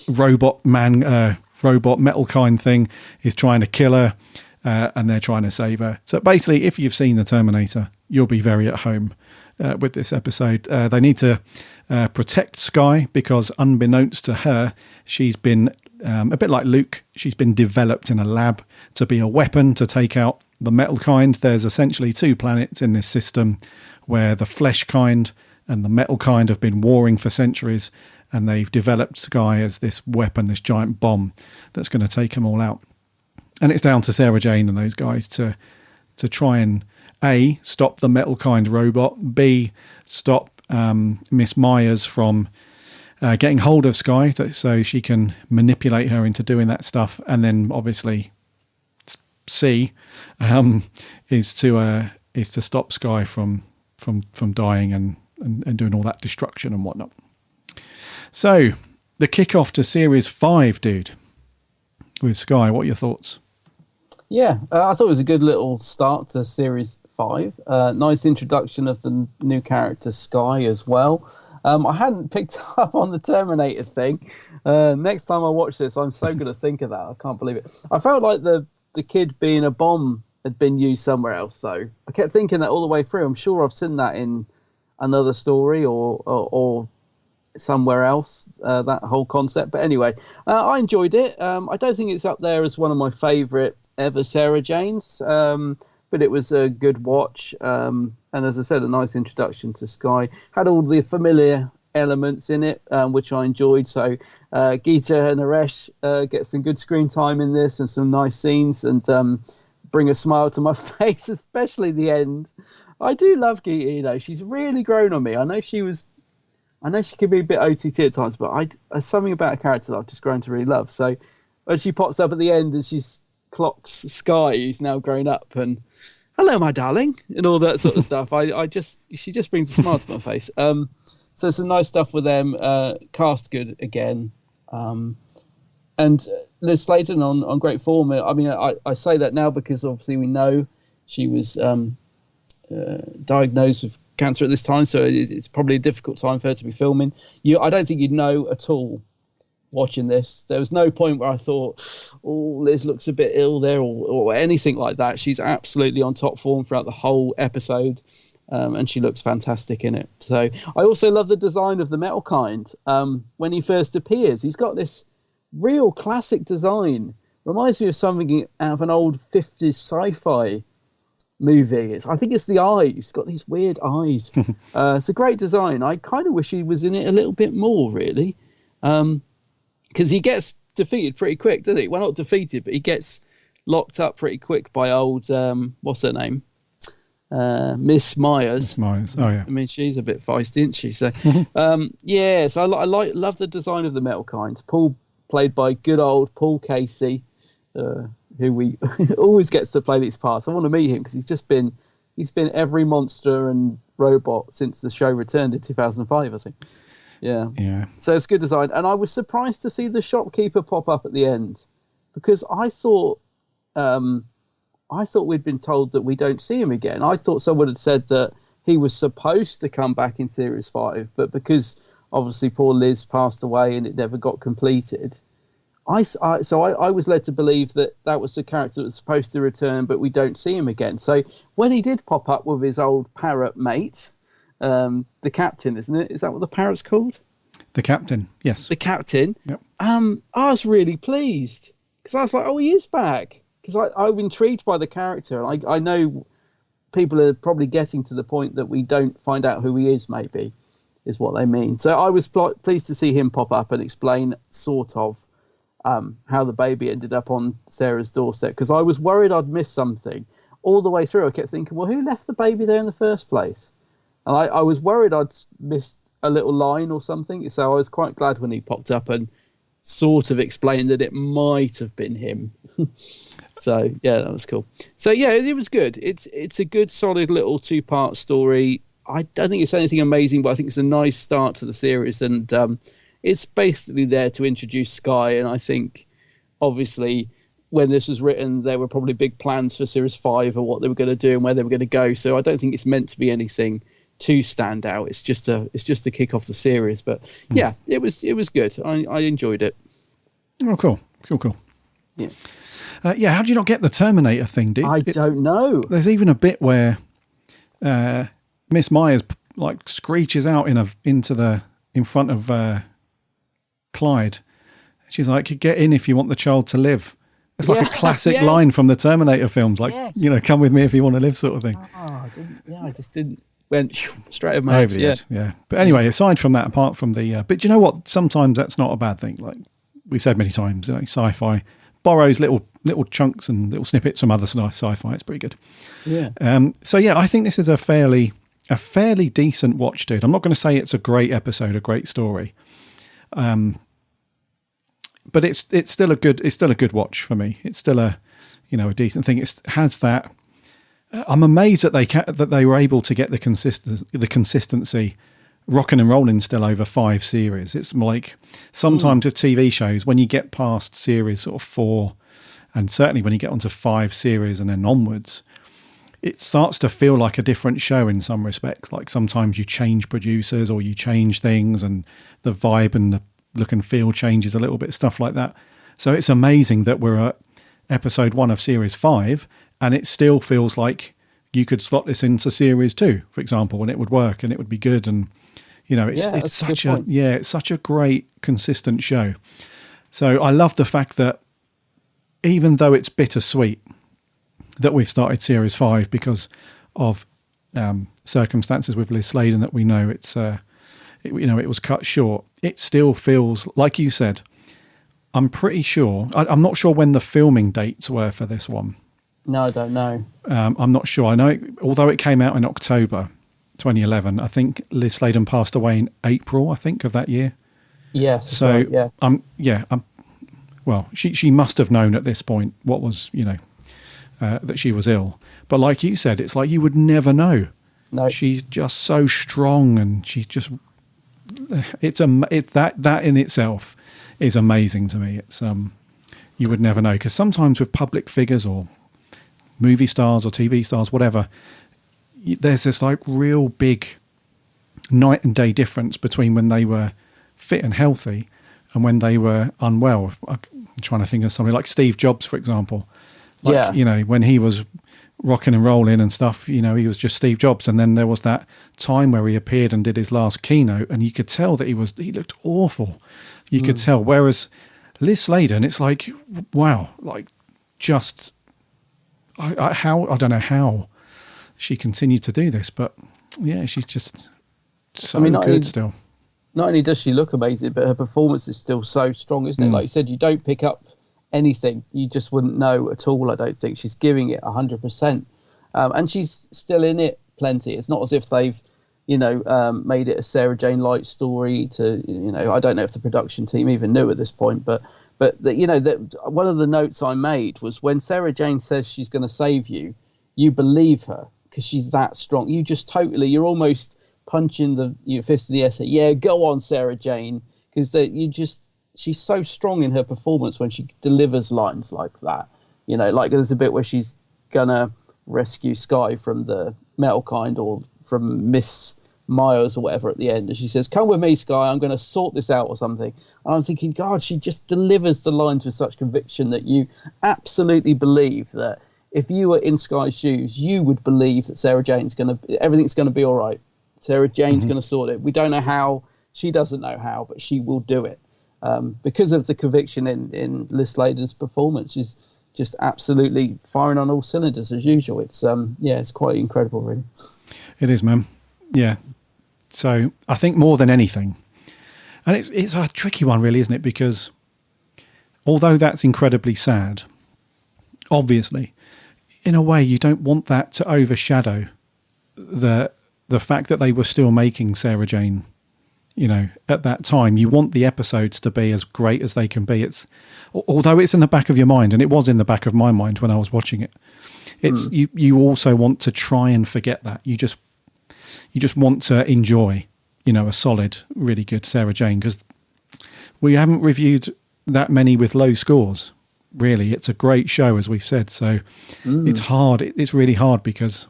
robot metal kind thing is trying to kill her, and they're trying to save her. So basically, if you've seen the Terminator, you'll be very at home with this episode. They need to protect Sky because, unbeknownst to her, she's been a bit like Luke. She's been developed in a lab to be a weapon to take out the metal kind. There's essentially two planets in this system where the flesh kind and the metal kind have been warring for centuries, and they've developed Sky as this weapon, this giant bomb that's going to take them all out. And it's down to Sarah Jane and those guys to try and A, stop the metal kind robot, B, stop Miss Myers from getting hold of Sky so she can manipulate her into doing that stuff, and then obviously C is to stop Sky from dying and doing all that destruction and whatnot. So the kickoff to Series 5, dude, with Sky. What are your thoughts? Yeah, I thought it was a good little start to Series 5. Nice introduction of the new character Sky as well. I hadn't picked up on the Terminator thing. Next time I watch this, I'm so going to think of that. I can't believe it. I felt like the kid being a bomb had been used somewhere else, though. I kept thinking that all the way through. I'm sure I've seen that in another story or somewhere else, that whole concept. But anyway, I enjoyed it. I don't think it's up there as one of my favourite ever Sarah Janes, but it was a good watch. And as I said, a nice introduction to Sky. Had all the familiar elements in it, which I enjoyed. So Geeta and Naresh get some good screen time in this and some nice scenes, and bring a smile to my face, especially the end. I do love Geeta, you know. She's really grown on me. I know she can be a bit OTT at times, but there's something about a character that I've just grown to really love. So when she pops up at the end and she clocks Sky, who's now grown up, and hello, my darling, and all that sort of stuff. She just brings a smile to my face. So some nice stuff with them. Cast good again. And Liz Sladen on great form. I mean, I say that now because obviously we know she was diagnosed with cancer at this time, so it's probably a difficult time for her to be filming. I don't think you'd know at all watching this. There was no point where I thought, oh, Liz looks a bit ill there or anything like that. She's absolutely on top form throughout the whole episode. And she looks fantastic in it. So I also love the design of the metal kind. When he first appears, he's got this real classic design. Reminds me of something out of an old 50s sci-fi movie. I think it's the eyes. He's got these weird eyes. It's a great design. I kind of wish he was in it a little bit more, really. Because he gets defeated pretty quick, doesn't he? Well, not defeated, but he gets locked up pretty quick by old, what's her name? Miss Myers. Oh, yeah. I mean, she's a bit feisty, isn't she? So, yeah, so I love the design of the metal kind. Paul, played by good old Paul Casey, who we always gets to play these parts. I want to meet him because he's been every monster and robot since the show returned in 2005, I think. Yeah. So it's good design. And I was surprised to see the shopkeeper pop up at the end because I thought we'd been told that we don't see him again. I thought someone had said that he was supposed to come back in series 5, but because obviously poor Liz passed away and it never got completed, I was led to believe that was the character that was supposed to return, but we don't see him again. So when he did pop up with his old parrot mate, the captain, isn't it? Is that what the parrot's called? The captain, yes. The captain. Yep. I was really pleased because I was like, oh, he is back. Because I'm intrigued by the character. I know people are probably getting to the point that we don't find out who he is, maybe, is what they mean. So I was pleased to see him pop up and explain sort of how the baby ended up on Sarah's doorstep. Because I was worried I'd miss something. All the way through, I kept thinking, well, who left the baby there in the first place? And I was worried I'd missed a little line or something. So I was quite glad when he popped up and sort of explained that it might have been him. So yeah, that was cool. So yeah, it was good. It's a good solid little 2-part story. I don't think it's anything amazing, but I think it's a nice start to the series, and it's basically there to introduce Sky. And I think obviously when this was written there were probably big plans for series 5 or what they were going to do and where they were going to go, so I don't think it's meant to be anything too stand out. It's just to kick off the series. But yeah, it was good. I enjoyed it. Oh, cool. Yeah. How do you not get the Terminator thing, dude? I don't know. There's even a bit where Miss Myers like screeches out in front of Clyde. She's like, "Get in if you want the child to live." It's like a classic line from the Terminator films, like come with me if you want to live, sort of thing. I just didn't went straight over my head. Yeah. But anyway, aside from that, apart from the, but you know what? Sometimes that's not a bad thing. Like we've said many times, sci-fi borrows little chunks and little snippets from other sci-fi. It's pretty good. Yeah. So yeah, I think this is a fairly decent watch, dude. I'm not going to say it's a great episode, a great story, but it's still a good watch for me. It's still a decent thing. It has that. I'm amazed that they were able to get the consistency rocking and rolling still over 5 series. It's like sometimes with TV shows, when you get past series sort of 4, and certainly when you get onto 5 series and then onwards, it starts to feel like a different show in some respects. Like sometimes you change producers or you change things and the vibe and the look and feel changes a little bit, stuff like that. So it's amazing that we're at episode 1 of series 5 and it still feels like you could slot this into series 2, for example, and it would work and it would be good. And it's such a great consistent show. So I love the fact that even though it's bittersweet that we've started series 5 because of circumstances with Liz Sladen that we know it was cut short, it still feels, like you said, I'm pretty sure, I'm not sure when the filming dates were for this one. No, I don't know. I'm not sure. I know, although it came out in October 2011, I think Liz Sladen passed away in April, I think, of that year. Yes. So, right, well, she must have known at this point what was, that she was ill. But like you said, it's like you would never know. No, she's just so strong, and she's just it's that in itself is amazing to me. It's you would never know, because sometimes with public figures or movie stars or TV stars, whatever, there's this like real big night and day difference between when they were fit and healthy and when they were unwell. I'm trying to think of somebody like Steve Jobs, for example. Like, you know, when he was rocking and rolling and stuff, you know, he was just Steve Jobs. And then there was that time where he appeared and did his last keynote, and you could tell that he looked awful. You could tell. Whereas Liz Sladen, it's like, wow, like just, I don't know how she continued to do this, but yeah, she's just so good still. Not only does she look amazing, but her performance is still so strong, isn't it? Like you said, you don't pick up anything. You just wouldn't know at all, I don't think. She's giving it 100%. And she's still in it plenty. It's not as if they've, you know, made it a Sarah Jane Light story to, you know, I don't know if the production team even knew at this point, but you know, that one of the notes I made was when Sarah Jane says she's going to save you, you believe her because she's that strong. You just totally, you're almost punching the fist in the air, say, yeah, go on, Sarah Jane, because she's so strong in her performance when she delivers lines like that. You know, like there's a bit where she's gonna rescue Sky from the metal kind or from Miss Myers or whatever at the end, and she says, come with me, Sky, I'm going to sort this out or something. And I'm thinking, God, she just delivers the lines with such conviction that you absolutely believe that if you were in Sky's shoes, you would believe that everything's going to be all right. Sarah Jane's going to sort it. We don't know how, she doesn't know how, but she will do it. Because of the conviction in Liz Sladen's performance, is just absolutely firing on all cylinders as usual. It's it's quite incredible, really. It is, man. Yeah. So I think more than anything, and it's a tricky one, really, isn't it? Because although that's incredibly sad, obviously, in a way, you don't want that to overshadow the fact that they were still making Sarah Jane. You know, at that time, you want the episodes to be as great as they can be. It's, although it's in the back of your mind, and it was in the back of my mind when I was watching it. It's you also want to try and forget that. You just want to enjoy, you know, a solid, really good Sarah Jane, because we haven't reviewed that many with low scores. Really, it's a great show, as we've said. So it's hard. It's really hard because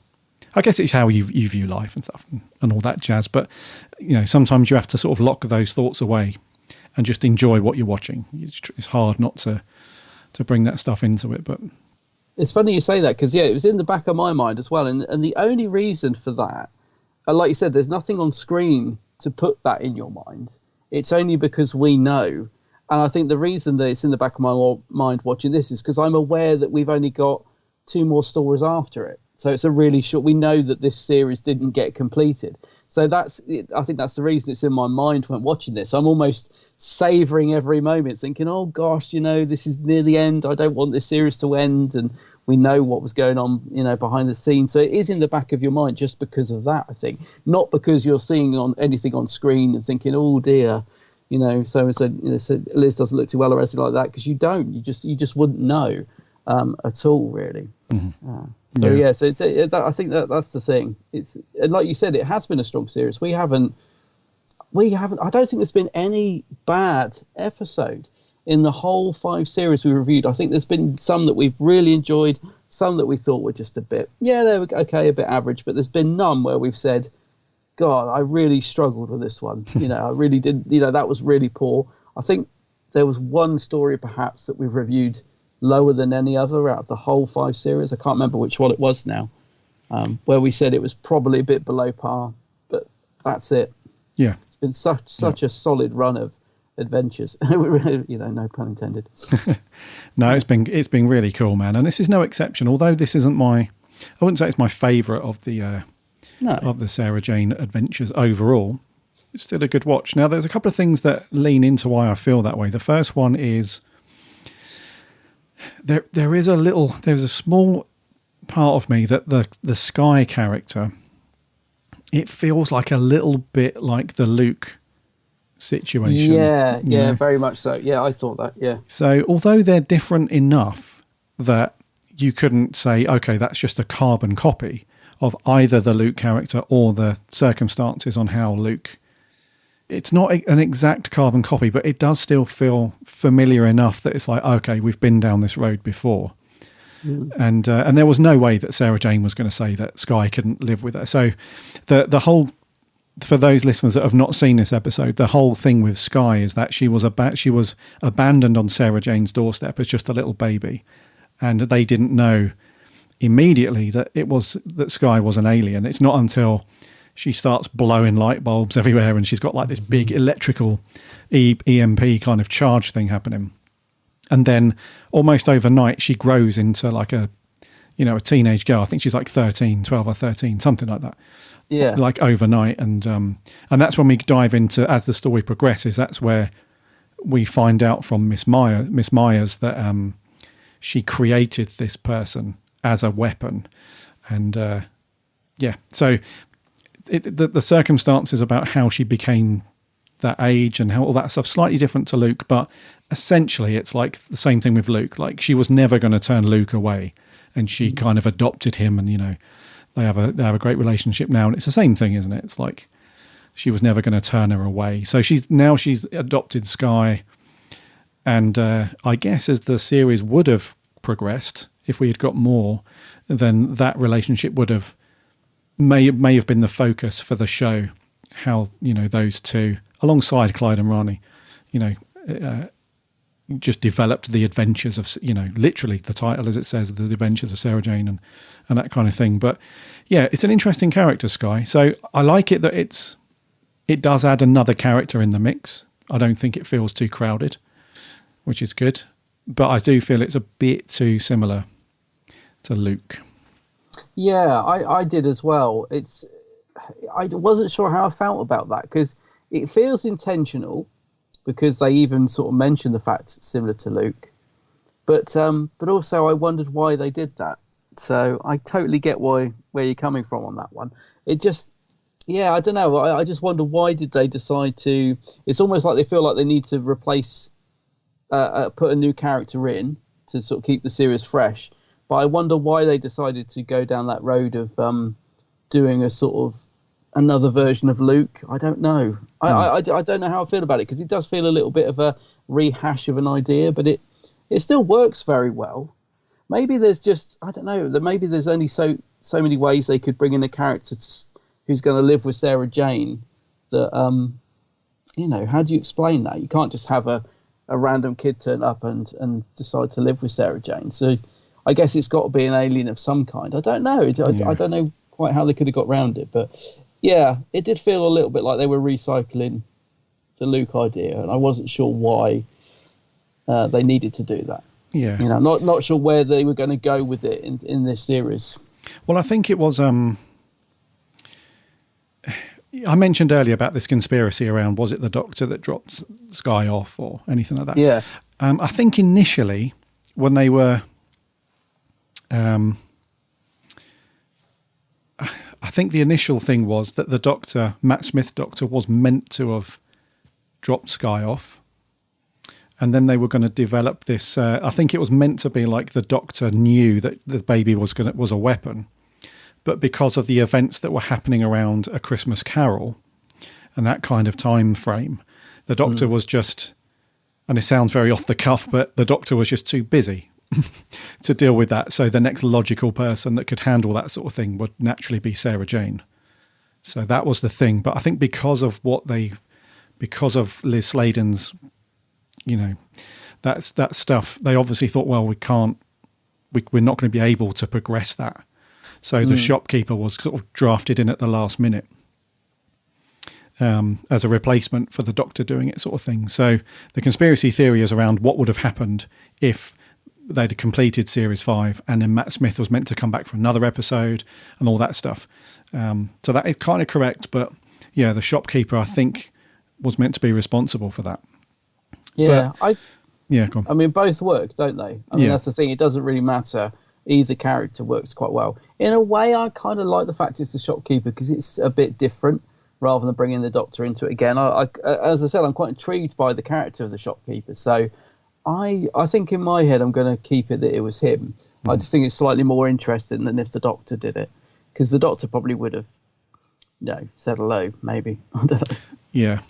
I guess it's how you view life and stuff and all that jazz. But, you know, sometimes you have to sort of lock those thoughts away and just enjoy what you're watching. It's hard not to bring that stuff into it. But it's funny you say that because, yeah, it was in the back of my mind as well. And the only reason for that, like you said, there's nothing on screen to put that in your mind. It's only because we know. And I think the reason that it's in the back of my mind watching this is because I'm aware that we've only got 2 more stories after it. So it's a really short. We know that this series didn't get completed. So I think that's the reason it's in my mind when watching this. I'm almost savouring every moment, thinking, oh gosh, you know, this is near the end. I don't want this series to end. And we know what was going on, you know, behind the scenes. So it is in the back of your mind just because of that, I think. Not because you're seeing anything on screen and thinking, oh dear, you know, so Liz doesn't look too well or anything like that, because you don't. You just wouldn't know at all, really. So I think that's the thing. It's, and like you said, it has been a strong series. We haven't. I don't think there's been any bad episode in the whole 5 series we reviewed. I think there's been some that we've really enjoyed, some that we thought were just a bit, they were okay, a bit average. But there's been none where we've said, God, I really struggled with this one. You know, I really did. You know, that was really poor. I think there was one story perhaps that we've reviewed lower than any other out of the whole 5 series. I can't remember which one it was now, where we said it was probably a bit below par, but that's it. Yeah. It's been such a solid run of adventures. You know, no pun intended. No, it's been really cool, man. And this is no exception, although this isn't I wouldn't say it's my favourite of the Sarah Jane adventures overall. It's still a good watch. Now, there's a couple of things that lean into why I feel that way. The first one is there's a small part of me that the Sky character, it feels like a little bit like the Luke situation. Yeah, very much so. Yeah, I thought that, yeah. So although they're different enough that, you couldn't say, okay, that's just a carbon copy of either the Luke character or the circumstances on how Luke. It's not an exact carbon copy, but it does still feel familiar enough that it's like, okay, we've been down this road before. And there was no way that Sarah Jane was going to say that Skye couldn't live with her. So the whole, for those listeners that have not seen this episode, the whole thing with Skye is that she was abandoned on Sarah Jane's doorstep as just a little baby, and they didn't know immediately that Skye was an alien. It's not until she starts blowing light bulbs everywhere and she's got like this big electrical EMP kind of charge thing happening. And then almost overnight, she grows into like a teenage girl. I think she's like 12 or 13, something like that. Yeah. Like overnight. And that's when we dive into, as the story progresses, that's where we find out from Miss Myers that she created this person as a weapon. And so the circumstances about how she became that age and how all that stuff slightly different to Luke, but essentially it's like the same thing with Luke. Like she was never going to turn Luke away, and she kind of adopted him, and they have a great relationship now, and it's the same thing, isn't it? It's like she was never going to turn her away. So she's adopted Skye, and I guess as the series would have progressed, if we had got more, then that relationship would have may have been the focus for the show. How those two, alongside Clyde and Rani, just developed the adventures of literally the title, as it says, the adventures of Sarah Jane and that kind of thing. But yeah, it's an interesting character, Skye. So I like it that it does add another character in the mix. I don't think it feels too crowded, which is good. But I do feel it's a bit too similar to Luke. Yeah, I did as well. I wasn't sure how I felt about that, because it feels intentional, because they even sort of mentioned the fact it's similar to Luke, but also I wondered why they did that. So I totally get where you're coming from on that one. It just, I don't know. I just wonder, why did they decide to? It's almost like they feel like they need to replace, put a new character in to sort of keep the series fresh. But I wonder why they decided to go down that road of doing a sort of another version of Luke. I don't know. I don't know how I feel about it, because it does feel a little bit of a rehash of an idea, but it still works very well. Maybe there's just, I don't know, that maybe there's only so many ways they could bring in a character who's going to live with Sarah Jane that, how do you explain that? You can't just have a random kid turn up and decide to live with Sarah Jane. So I guess it's got to be an alien of some kind. I don't know. I don't know quite how they could have got around it, but yeah, it did feel a little bit like they were recycling the Luke idea, and I wasn't sure why they needed to do that. Yeah, not sure where they were going to go with it in this series. Well, I think it was. I mentioned earlier about this conspiracy around, was it the Doctor that dropped Skye off or anything like that? Yeah. I think initially when they were. I think the initial thing was that the Doctor, Matt Smith Doctor, was meant to have dropped Skye off, and then they were going to develop this. I think it was meant to be like the Doctor knew that the baby was a weapon, but because of the events that were happening around A Christmas Carol and that kind of time frame, the Doctor was just, and it sounds very off the cuff, but the Doctor was just too busy to deal with that. So the next logical person that could handle that sort of thing would naturally be Sarah Jane. So that was the thing. But I think because of Liz Sladen's, that stuff, they obviously thought, well, we're not going to be able to progress that. So the shopkeeper was sort of drafted in at the last minute as a replacement for the Doctor doing it, sort of thing. So the conspiracy theory is around what would have happened if they'd completed Series 5 and then Matt Smith was meant to come back for another episode and all that stuff. So that is kind of correct, but yeah, the shopkeeper, I think, was meant to be responsible for that. Yeah, go on. I mean, both work, don't they? I mean, that's the thing. It doesn't really matter. Either character works quite well. In a way, I kind of like the fact it's the shopkeeper, because it's a bit different rather than bringing the Doctor into it again. As I said, I'm quite intrigued by the character of the shopkeeper. So I think in my head, I'm going to keep it that it was him. I just think it's slightly more interesting than if the Doctor did it, because the Doctor probably would have, said hello, maybe. I don't know. Yeah.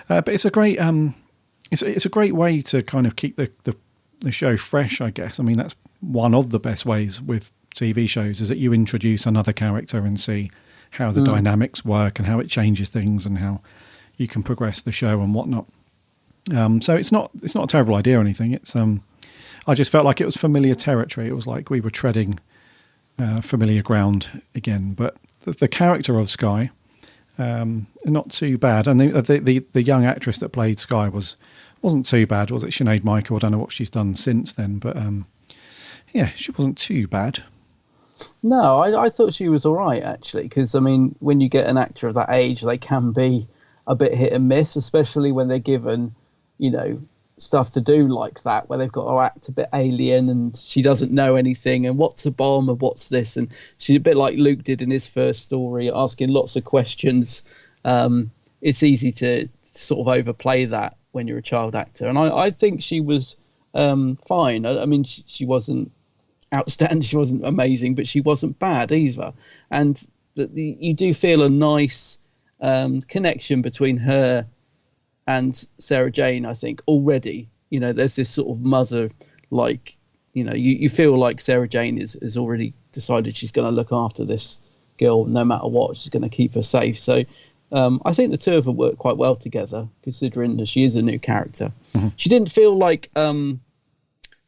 But it's a great it's a great way to kind of keep the show fresh, I guess. I mean, that's one of the best ways with TV shows, is that you introduce another character and see how the dynamics work and how it changes things and how you can progress the show and whatnot. So it's not a terrible idea or anything. It's I just felt like it was familiar territory. It was like we were treading familiar ground again. But the character of Skye, not too bad. And the young actress that played Skye wasn't too bad, was it? Sinead Michael. I don't know what she's done since then, but she wasn't too bad. No, I thought she was all right, actually, because, I mean, when you get an actor of that age, they can be a bit hit and miss, especially when they're given, stuff to do like that, where they've got to act a bit alien and she doesn't know anything and what's a bomb and what's this, and she's a bit like Luke did in his first story, asking lots of questions. It's easy to sort of overplay that when you're a child actor, and I think she was fine. I mean, she wasn't outstanding, she wasn't amazing, but she wasn't bad either, and you do feel a nice connection between her and Sarah Jane, I think, already. There's this sort of mother, like, you feel like Sarah Jane is already decided she's going to look after this girl no matter what. She's going to keep her safe. So I think the two of them work quite well together, considering that she is a new character. Mm-hmm. She didn't feel like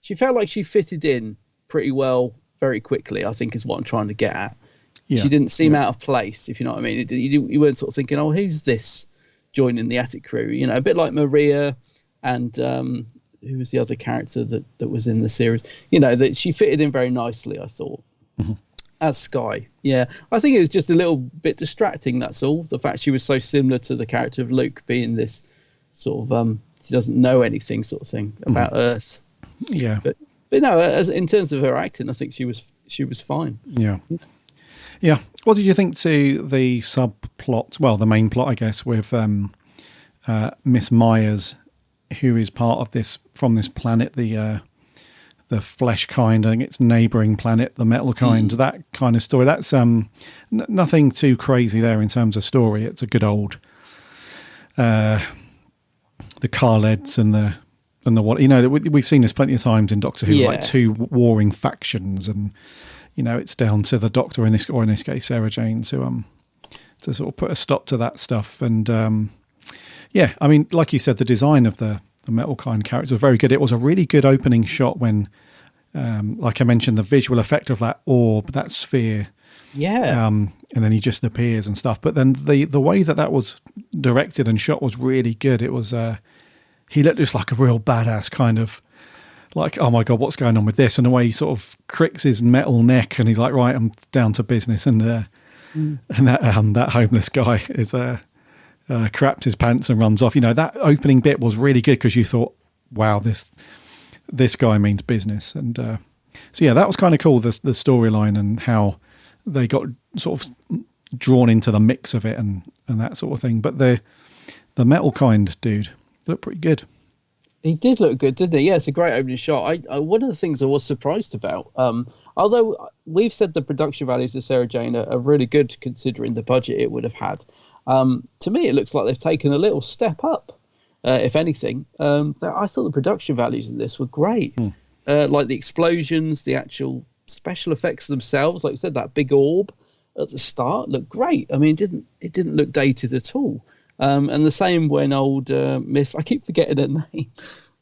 she felt like she fitted in pretty well very quickly, I think, is what I'm trying to get at. Yeah. She didn't seem out of place, if you know what I mean. You weren't sort of thinking, oh, who's this joining the attic crew? A bit like Maria and who was the other character that was in the series? That she fitted in very nicely, I thought, as Skye. Yeah, I think it was just a little bit distracting, that's all. The fact she was so similar to the character of Luke, being this sort of, she doesn't know anything sort of thing about Earth. Yeah. But no, in terms of her acting, I think she was fine. Yeah. Yeah. What did you think to the subplot? Well, the main plot, I guess, with Miss Myers, who is part of this from this planet, the flesh kind, and its neighbouring planet, the metal kind. That kind of story. That's nothing too crazy there in terms of story. It's a good old the Khaleds and the what, we've seen this plenty of times in Doctor Who, like two warring factions, and it's down to the Doctor in this case Sarah Jane to sort of put a stop to that stuff. And I mean, like you said, the design of the metal kind character was very good. It was a really good opening shot when, like I mentioned, the visual effect of that orb, that sphere. Yeah. And then he just appears and stuff. But then the way that was directed and shot was really good. It was he looked just like a real badass kind of, like, oh my God, what's going on with this? And the way he sort of cricks his metal neck and he's like, right, I'm down to business. And that homeless guy is crapped his pants and runs off. That opening bit was really good because you thought, wow, this guy means business. And so yeah, that was kind of cool, the storyline and how they got sort of drawn into the mix of it and that sort of thing. But the metal kind dude looked pretty good. He did look good, didn't he? Yeah, it's a great opening shot. I one of the things I was surprised about, although we've said the production values of Sarah Jane are really good considering the budget it would have had, to me it looks like they've taken a little step up, if anything. I thought the production values of this were great. Like the explosions, the actual special effects themselves, like you said, that big orb at the start looked great. I mean, it didn't look dated at all. And the same when old Miss, I keep forgetting her name.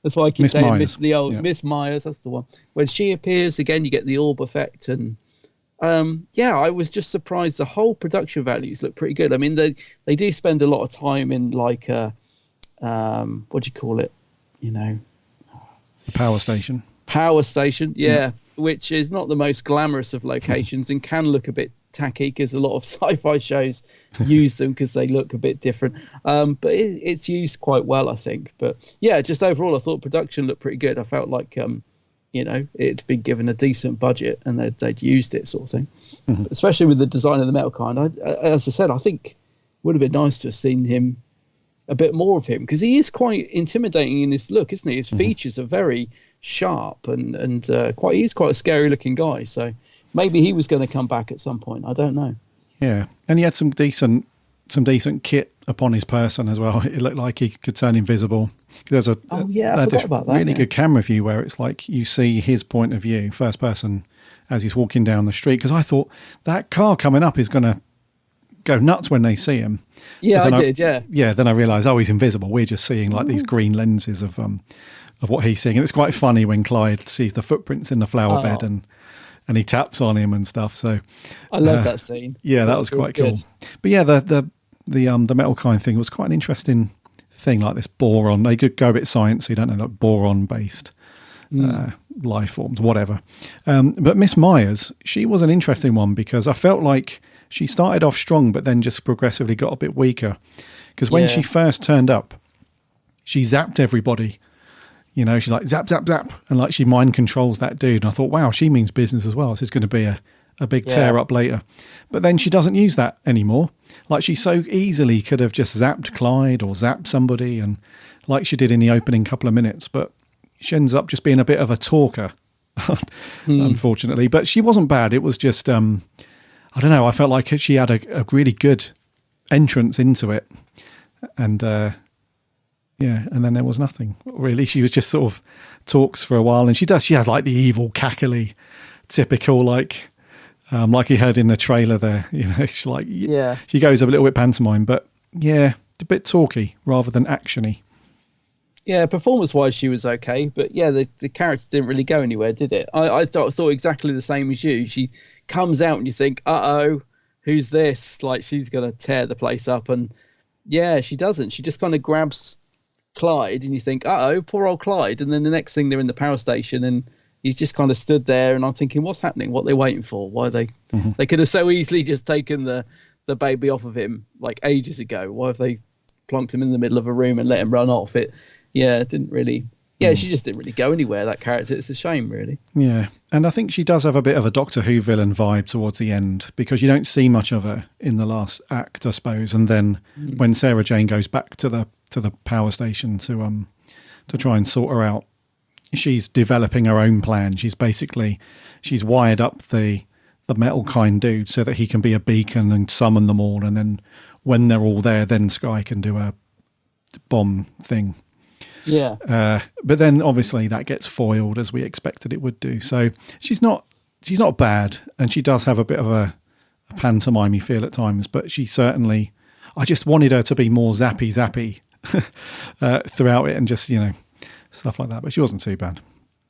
That's why I keep saying Miss Myers. That's the one. When she appears again, you get the orb effect, and I was just surprised. The whole production values look pretty good. I mean, they do spend a lot of time in like what do you call it? The power station. Power station, yeah, which is not the most glamorous of locations and can look a bit tacky because a lot of sci-fi shows use them because they look a bit different, but it's used quite well, I think. But yeah, just overall I thought production looked pretty good. I felt like it'd been given a decent budget and they'd used it, sort of thing. Especially with the design of the metal kind. As I said, I think it would have been nice to have seen him, a bit more of him, because he is quite intimidating in his look, isn't he? His features are very sharp and he's quite a scary looking guy. So maybe he was going to come back at some point. I don't know. Yeah, and he had some decent kit upon his person as well. It looked like he could turn invisible. There's I forgot about that. Really good camera view where it's like you see his point of view, first person, as he's walking down the street. Because I thought that car coming up is going to go nuts when they see him. Yeah, I did. Yeah. Yeah. Then I realised, he's invisible. We're just seeing like these green lenses of what he's seeing, and it's quite funny when Clyde sees the footprints in the flower bed and he taps on him and stuff. So I love that scene. Yeah, that was quite cool. But yeah, the metal kind thing was quite an interesting thing, like this boron. They could go a bit science, you don't know, like boron based life forms, whatever. But Miss Myers, she was an interesting one because I felt like she started off strong, but then just progressively got a bit weaker. Because when she first turned up, she zapped everybody. You know, she's like, zap, zap, zap. And like she mind controls that dude. And I thought, wow, she means business as well. This is going to be a big tear up later. But then she doesn't use that anymore. Like she so easily could have just zapped Clyde or zapped somebody, and like she did in the opening couple of minutes. But she ends up just being a bit of a talker, unfortunately. But she wasn't bad. It was just, I don't know, I felt like she had a really good entrance into it. And and then there was nothing really. She was just sort of talks for a while, and she has like the evil cackly, typical like you heard in the trailer there. You know, she's like she goes a little bit pantomime, but a bit talky rather than actiony. Yeah, performance-wise, she was okay, but the character didn't really go anywhere, did it? I thought exactly the same as you. She comes out and you think, uh-oh, who's this? Like she's gonna tear the place up, and she doesn't. She just kind of grabs Clyde and you think, uh-oh, poor old Clyde, and then the next thing they're in the power station and he's just kind of stood there, and I'm thinking, what's happening? What are they waiting for? Why they could have so easily just taken the baby off of him like ages ago. Why have they plonked him in the middle of a room and let him run off? It didn't really she just didn't really go anywhere, that character. It's a shame, really. Yeah, and I think she does have a bit of a Doctor Who villain vibe towards the end, because you don't see much of her in the last act, I suppose, and then when Sarah Jane goes back to the power station to try and sort her out, she's developing her own plan. She's wired up the metal kind dude so that he can be a beacon and summon them all, and then when they're all there, then Sky can do a bomb thing. Yeah. But then obviously that gets foiled as we expected it would do. So she's not bad, and she does have a bit of a pantomime-y feel at times, but she certainly, I just wanted her to be more zappy throughout it, and just, stuff like that. But she wasn't too bad.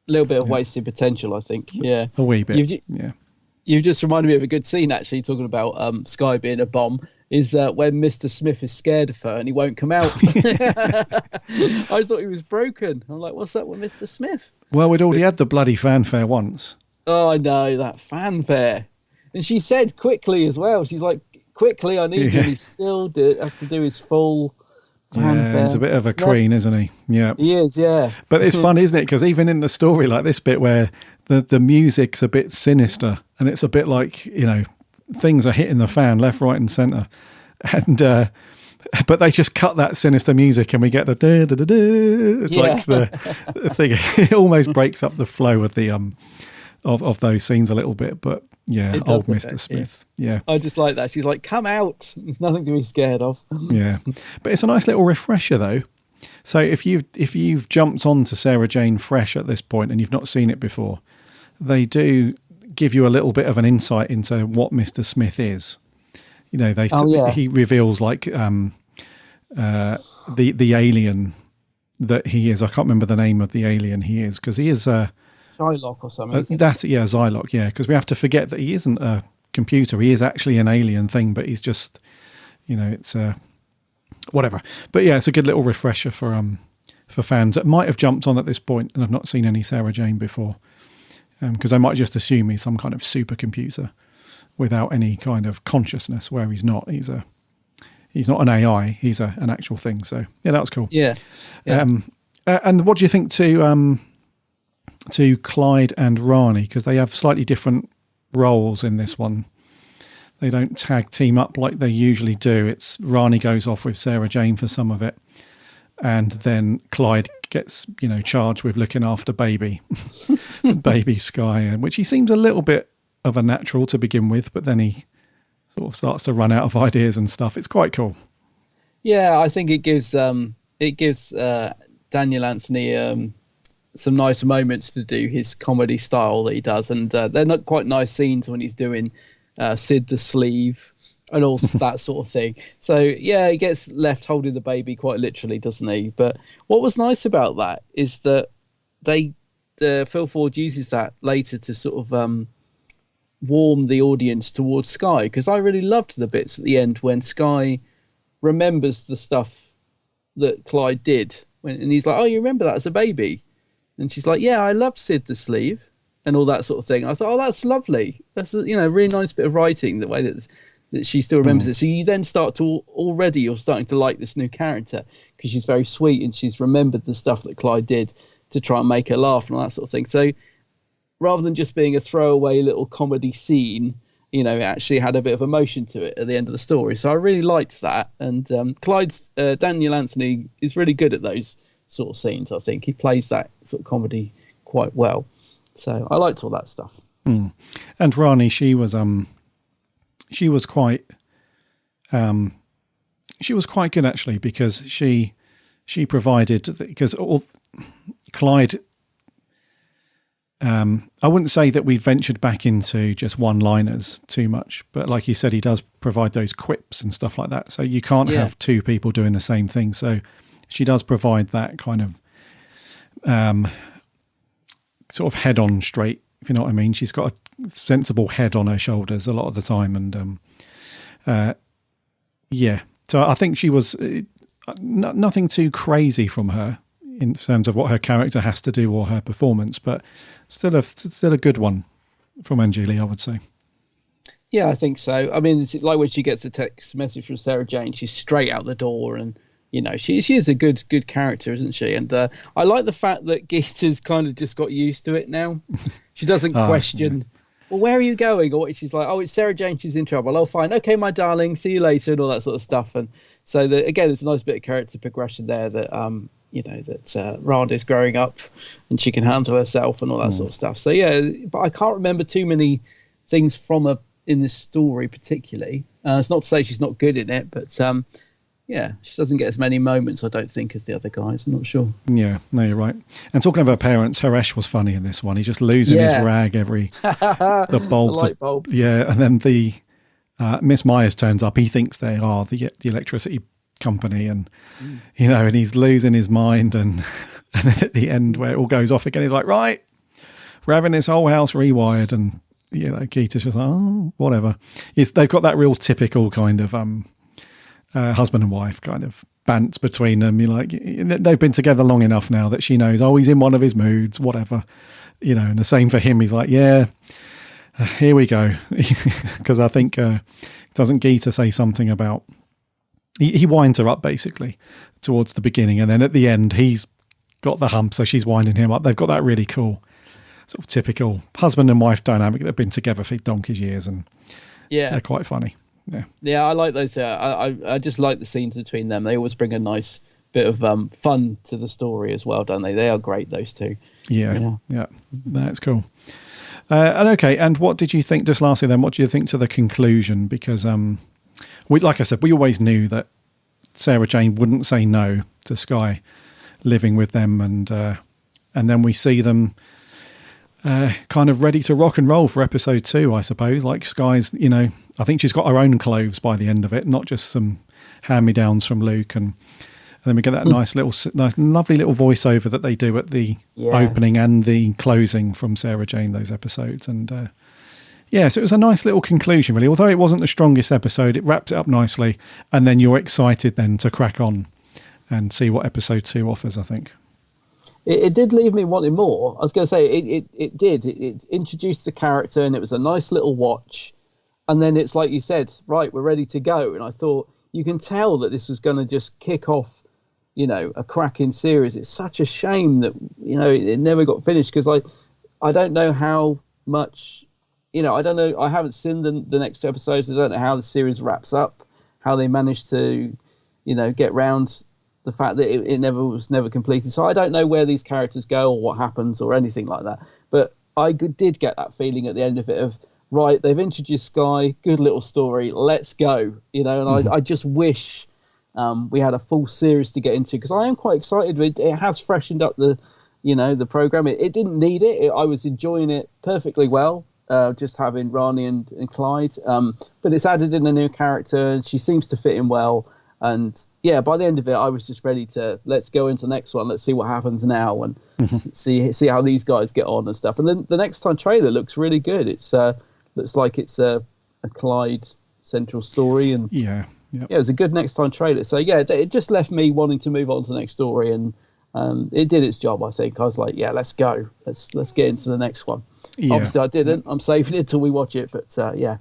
A little bit of wasted potential, I think. Yeah. A wee bit. You just reminded me of a good scene, actually, talking about Sky being a bomb, is when Mr. Smith is scared of her and he won't come out. I thought he was broken. I'm like, what's up with Mr. Smith? Well, we'd already had the bloody fanfare once. Oh, I know, that fanfare. And she said quickly as well. She's like, quickly, I need you. He still has to do his full fanfare. Yeah, he's a bit of a queen, isn't he? Yeah. He is, yeah. But it's fun, isn't it? Because even in the story like this bit where the music's a bit sinister, and it's a bit like, things are hitting the fan left, right and centre. And but they just cut that sinister music and we get the da-da-da-da. It's like the thing. It almost breaks up the flow of the of those scenes a little bit. But old Mr. Smith. Yeah. I just like that. She's like, come out. There's nothing to be scared of. Yeah. But it's a nice little refresher though. So if you've jumped onto Sarah Jane fresh at this point and you've not seen it before, they do give you a little bit of an insight into what Mr. Smith is. He reveals like the alien that he is. I can't remember the name of the alien he is, because he is Shylock or something. That's Xylock. Yeah, because we have to forget that he isn't a computer. He is actually an alien thing, but he's just it's whatever. But yeah, it's a good little refresher for fans that might have jumped on at this point and have not seen any Sarah Jane before. Because they might just assume he's some kind of supercomputer without any kind of consciousness, where he's not. He's not an AI. He's an actual thing. So yeah, that was cool. Yeah. And what do you think to Clyde and Rani? Because they have slightly different roles in this one. They don't tag team up like they usually do. It's Rani goes off with Sarah Jane for some of it, and then Clyde gets, charged with looking after baby Sky, which he seems a little bit of a natural to begin with, but then he sort of starts to run out of ideas and stuff. It's quite cool. Yeah, I think it gives Daniel Anthony some nice moments to do his comedy style that he does, and they're not quite nice scenes when he's doing Sid the Sleeve and all that sort of thing. So yeah, he gets left holding the baby quite literally, doesn't he? But what was nice about that is that Phil Ford uses that later to sort of warm the audience towards Sky, because I really loved the bits at the end when Sky remembers the stuff that Clyde did, and he's like, "Oh, you remember that as a baby?" And she's like, "Yeah, I love Sid the Sleeve," and all that sort of thing. I thought, "Oh, that's lovely. That's a really nice bit of writing, the way that she still remembers it." So you then you're starting to like this new character because she's very sweet and she's remembered the stuff that Clyde did to try and make her laugh and all that sort of thing. So rather than just being a throwaway little comedy scene, it actually had a bit of emotion to it at the end of the story. So I really liked that. And Daniel Anthony is really good at those sort of scenes. I think he plays that sort of comedy quite well. So I liked all that stuff. And Rani, she was quite good actually, because she provided, because Clyde, I wouldn't say that we ventured back into just one-liners too much, but like you said, he does provide those quips and stuff like that. So you can't have two people doing the same thing. So she does provide that kind of sort of head on straight, if you know what I mean. She's got a sensible head on her shoulders a lot of the time. And so I think she was nothing too crazy from her in terms of what her character has to do or her performance, but still a good one from Anjali, I would say. Yeah, I think so. I mean, it's like when she gets a text message from Sarah Jane, she's straight out the door, and she is a good character, isn't she? And I like the fact that Geeta's kind of just got used to it now. She doesn't question, well, where are you going? Or she's like, oh, it's Sarah Jane, she's in trouble. Oh, fine. Okay, my darling, see you later, and all that sort of stuff. And so, again, it's a nice bit of character progression there that, that Rhonda's growing up and she can handle herself and all that sort of stuff. So, yeah, but I can't remember too many things from her in this story particularly. It's not to say she's not good in it, but she doesn't get as many moments, I don't think, as the other guys. I'm not sure. Yeah, no, you're right. And talking of her parents, Haresh was funny in this one. He's just losing his rag the bulbs. The light bulbs. Yeah, and then the Miss Myers turns up. He thinks they are the electricity company, and and he's losing his mind. And then at the end, where it all goes off again, he's like, right, we're having this whole house rewired, and Geeta's just like, oh, whatever. They've got that real typical kind of husband and wife kind of bants between them. You're like, they've been together long enough now that she knows, oh, he's in one of his moods, whatever, and the same for him. He's like, yeah, here we go. Because I think, doesn't Geeta say something about, he winds her up basically towards the beginning, and then at the end, he's got the hump, so she's winding him up. They've got that really cool sort of typical husband and wife dynamic. They've been together for donkey's years, and they're quite funny. Yeah, I like those. I just like the scenes between them. They always bring a nice bit of fun to the story as well, don't they? They are great, those two. Yeah, that's cool. And what did you think, just lastly then, what do you think to the conclusion? Because like I said, we always knew that Sarah Jane wouldn't say no to Sky living with them, and then we see them kind of ready to rock and roll for episode 2, I suppose. Like Sky's, I think she's got her own clothes by the end of it, not just some hand-me-downs from Luke. And then we get that nice, lovely little voiceover that they do at the opening and the closing from Sarah Jane, those episodes. And so it was a nice little conclusion, really. Although it wasn't the strongest episode, it wrapped it up nicely. And then you're excited then to crack on and see what episode 2 offers, I think. It did leave me wanting more. I was going to say, it did. It introduced the character, and it was a nice little watch. And then it's like you said, right, we're ready to go. And I thought, you can tell that this was going to just kick off, a cracking series. It's such a shame that, it never got finished, because I don't know how much, I don't know. I haven't seen the next 2 episodes. I don't know how the series wraps up, how they managed to, get round the fact that it was never completed. So I don't know where these characters go or what happens or anything like that. But I did get that feeling at the end of it of, right, they've introduced Skye, good little story, let's go. And I just wish we had a full series to get into, because I am quite excited. It has freshened up the program. It didn't need it. I was enjoying it perfectly well, just having Rani and Clyde. But it's added in a new character, and she seems to fit in well. And yeah, by the end of it, I was just ready to, let's go into the next one. Let's see what happens now, and see how these guys get on and stuff. And then the next time trailer looks really good. It's looks like it's a Clyde central story, and yeah, it was a good next time trailer. So yeah, it just left me wanting to move on to the next story, and it did its job. I think I was like, yeah, let's go, let's get into the next one. Yeah. Obviously, I didn't. I'm saving it till we watch it, but yeah.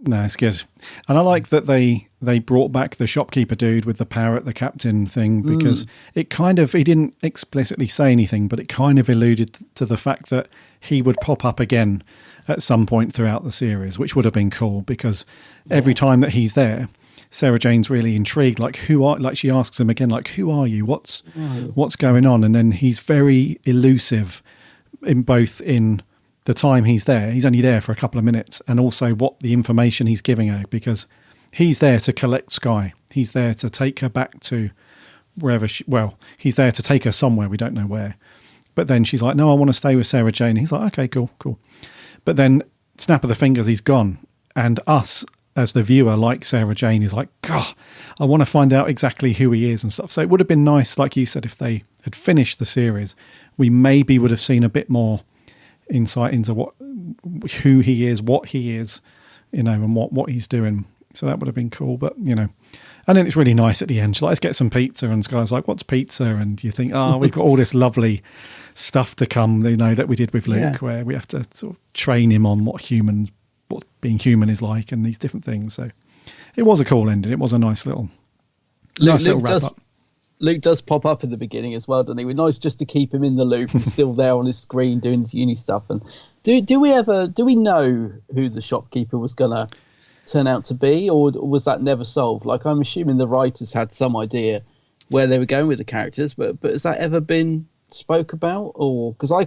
No, it's good. And I like that they brought back the shopkeeper dude with the parrot, the captain thing, because it kind of, he didn't explicitly say anything, but it kind of alluded to the fact that he would pop up again at some point throughout the series, which would have been cool, because every time that he's there, Sarah Jane's really intrigued, like she asks him again, like, who are you? What's going on? And then he's very elusive in the time he's there. He's only there for a couple of minutes, and also what the information he's giving her, because he's there to collect Skye. He's there to take her back to wherever he's there to take her somewhere. We don't know where. But then she's like, no, I want to stay with Sarah Jane. He's like, okay, cool. But then snap of the fingers, he's gone. And us as the viewer, like Sarah Jane, is like, God, I want to find out exactly who he is and stuff. So it would have been nice, like you said, if they had finished the series, we maybe would have seen a bit more insight into who he is, what he is, and what he's doing. So that would have been cool. But and then it's really nice at the end. She's like, let's get some pizza, and Skye's like, what's pizza? And you think, we've got all this lovely stuff to come, that we did with Luke, where we have to sort of train him on what being human is like, and these different things. So it was a cool ending. It was a nice little wrap up. Luke does pop up in the beginning as well, doesn't he? We're nice just to keep him in the loop. He's still there on his screen doing his uni stuff. And do we know who the shopkeeper was gonna turn out to be, or was that never solved? Like, I'm assuming the writers had some idea where they were going with the characters, but has that ever been spoke about? Or because I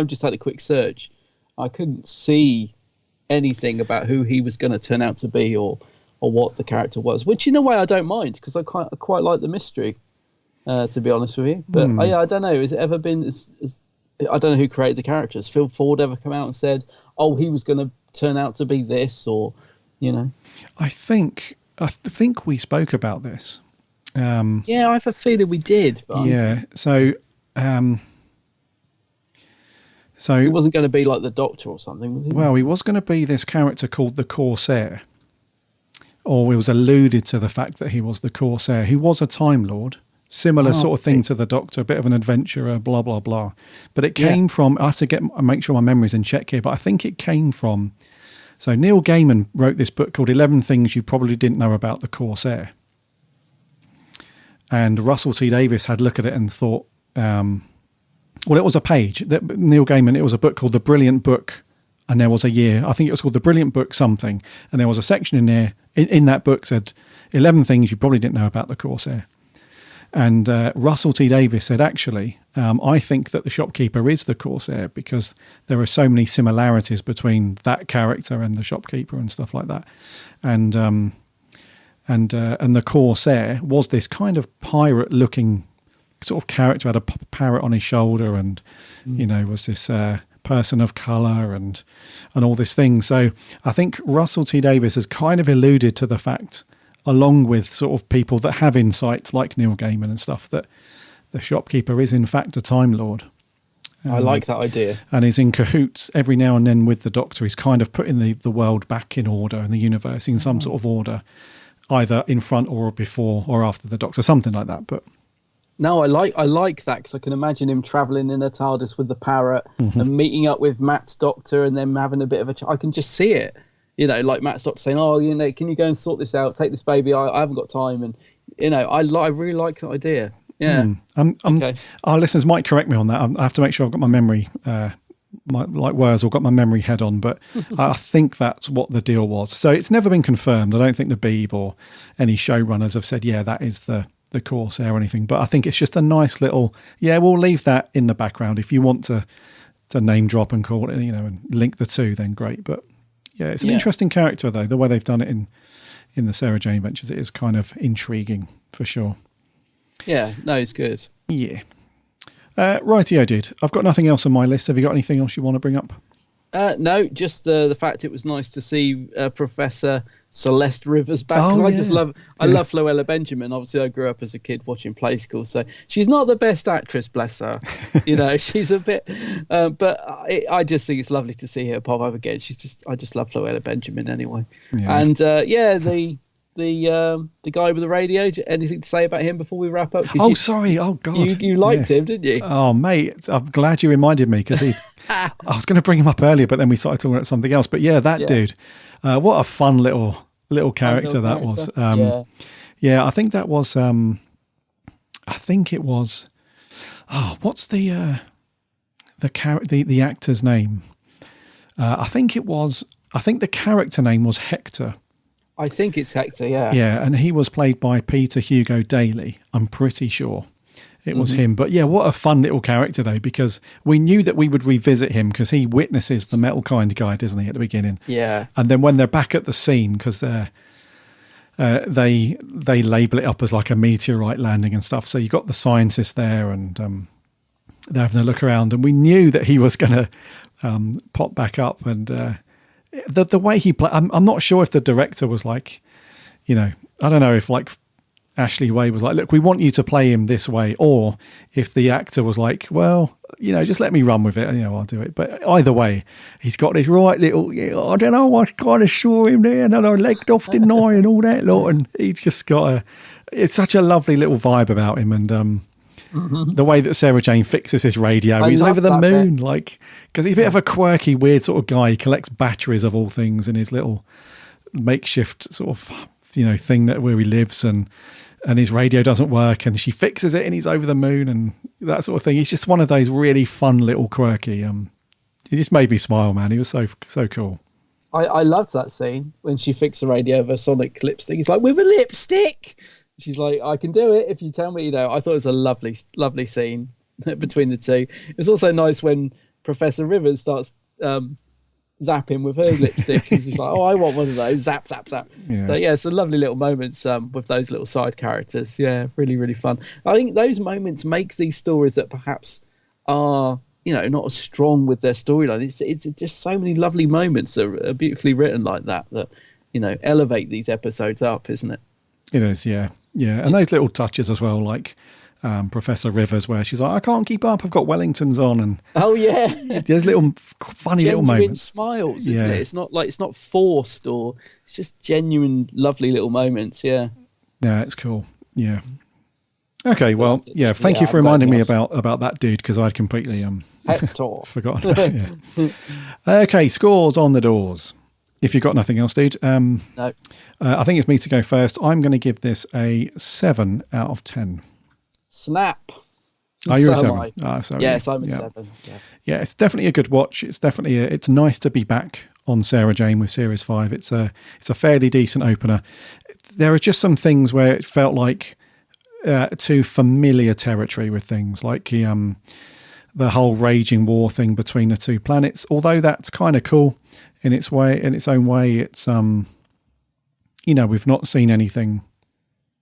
just had a quick search, I couldn't see anything about who he was going to turn out to be, or what the character was. Which in a way I don't mind, because I quite like the mystery. To be honest with you, but I don't know. Has it ever been? I don't know who created the characters. Phil Ford ever come out and said, "Oh, he was going to turn out to be this," or I think we spoke about this. Yeah, I have a feeling we did. But yeah. So it wasn't going to be like the Doctor or something, was he? Well, he was going to be this character called the Corsair, or it was alluded to the fact that he was the Corsair. He was a Time Lord. Similar sort of thing to the Doctor, a bit of an adventurer, blah, blah, blah. But it came from, I have to make sure my memory's in check here, but I think it came from, so Neil Gaiman wrote this book called 11 Things You Probably Didn't Know About the Corsair. And Russell T Davies had a look at it and thought, it was a page. Neil Gaiman, it was a book called The Brilliant Book, and there was a year, I think it was called The Brilliant Book something, and there was a section in there, in that book said, 11 Things You Probably Didn't Know About the Corsair. And Russell T Davies said, actually, I think that the shopkeeper is the Corsair, because there are so many similarities between that character and the shopkeeper and stuff like that. And the Corsair was this kind of pirate-looking sort of character, had a parrot on his shoulder, and was this person of colour and all this thing. So I think Russell T Davies has kind of alluded to the fact, along with sort of people that have insights like Neil Gaiman and stuff, that the shopkeeper is in fact a Time Lord. I like that idea. And is in cahoots every now and then with the Doctor. He's kind of putting the world back in order, and the universe in some sort of order, either in front or before or after the Doctor, something like that. But no, I like that, because I can imagine him travelling in a TARDIS with the parrot and meeting up with Matt's Doctor and then having a bit of I can just see it. Like Matt's Doctor saying, "Oh, can you go and sort this out? Take this baby. I haven't got time." And I really like that idea. Yeah. Okay. Our listeners might correct me on that. I have to make sure I've got my memory, like Wurzel, got my memory head on. But I think that's what the deal was. So it's never been confirmed. I don't think the Beeb or any showrunners have said, "Yeah, that is the the Corsair or anything, but I think it's just a nice little, we'll leave that in the background. If you want to name drop and call it, and link the two, then great. But yeah, it's an interesting character though. The way they've done it in the Sarah Jane Adventures, it is kind of intriguing for sure. Yeah, no, it's good. Yeah. Rightio, dude. I've got nothing else on my list. Have you got anything else you want to bring up? No, just the fact it was nice to see Professor Celeste Rivers back. I love Floella Benjamin. Obviously, I grew up as a kid watching Play School, so she's not the best actress, bless her. She's a bit, but I just think it's lovely to see her pop up again. I just love Floella Benjamin anyway. Yeah. And the guy with the radio. Anything to say about him before we wrap up? Sorry. Oh God, you liked him, didn't you? Oh mate, I'm glad you reminded me because I was going to bring him up earlier, but then we started talking about something else. But that dude, what a fun little character that was. I think that was. I think it was. Oh, what's the actor's name? I think the character name was Hector. I think it's Hector, yeah. Yeah, and he was played by Peter Hugo Daly. I'm pretty sure it was him. But what a fun little character, though, because we knew that we would revisit him because he witnesses the metal kind guy, doesn't he, at the beginning? Yeah. And then when they're back at the scene, because they label it up as like a meteorite landing and stuff. So you got the scientists there and they're having a look around. And we knew that he was going to pop back up and... The way he played, I'm not sure if the director was like, I don't know if like Ashley Way was like, look, we want you to play him this way, or if the actor was like, well, just let me run with it, I'll do it. But either way, he's got this right little, I don't know, I kind of saw him there and I legged off, didn't I, and all that lot, and he's just got it's such a lovely little vibe about him, and the way that Sarah Jane fixes his radio, he's over the moon, because he's a bit of a quirky, weird sort of guy. He collects batteries of all things in his little makeshift sort of, thing where he lives, and his radio doesn't work, and she fixes it, and he's over the moon, and that sort of thing. He's just one of those really fun little quirky. He just made me smile, man. He was so cool. I loved that scene when she fixed the radio of a sonic lipstick. He's like, with a lipstick. She's like, I can do it if you tell me. I thought it was a lovely, lovely scene between the two. It's also nice when Professor Rivers starts zapping with her lipstick. She's like, oh, I want one of those. Zap, zap, zap. Yeah. So it's a lovely little moments with those little side characters. Yeah, really, really fun. I think those moments make these stories that perhaps are, not as strong with their storyline. It's just so many lovely moments that are beautifully written like that elevate these episodes up, isn't it? It is, yeah. Yeah, and those little touches as well, like Professor Rivers, where she's like, I can't keep up, I've got Wellingtons on. And there's little funny genuine little moments. Smiles, isn't it? It's not forced, or it's just genuine, lovely little moments, yeah. Yeah, it's cool, yeah. Okay, well, thank you for reminding me about that dude, because I'd completely forgotten about it. Yeah. Okay, scores on the doors. If you've got nothing else, dude. No. I think it's me to go first. I'm going to give this a 7 out of 10. Snap. Are you a 7? Oh, sorry. Yes, I'm a 7. Yeah, it's definitely a good watch. It's definitely it's nice to be back on Sarah Jane with Series 5. It's a fairly decent opener. There are just some things where it felt like too familiar territory with things, like the whole raging war thing between the two planets. Although that's kind of cool in its own way. It's we've not seen anything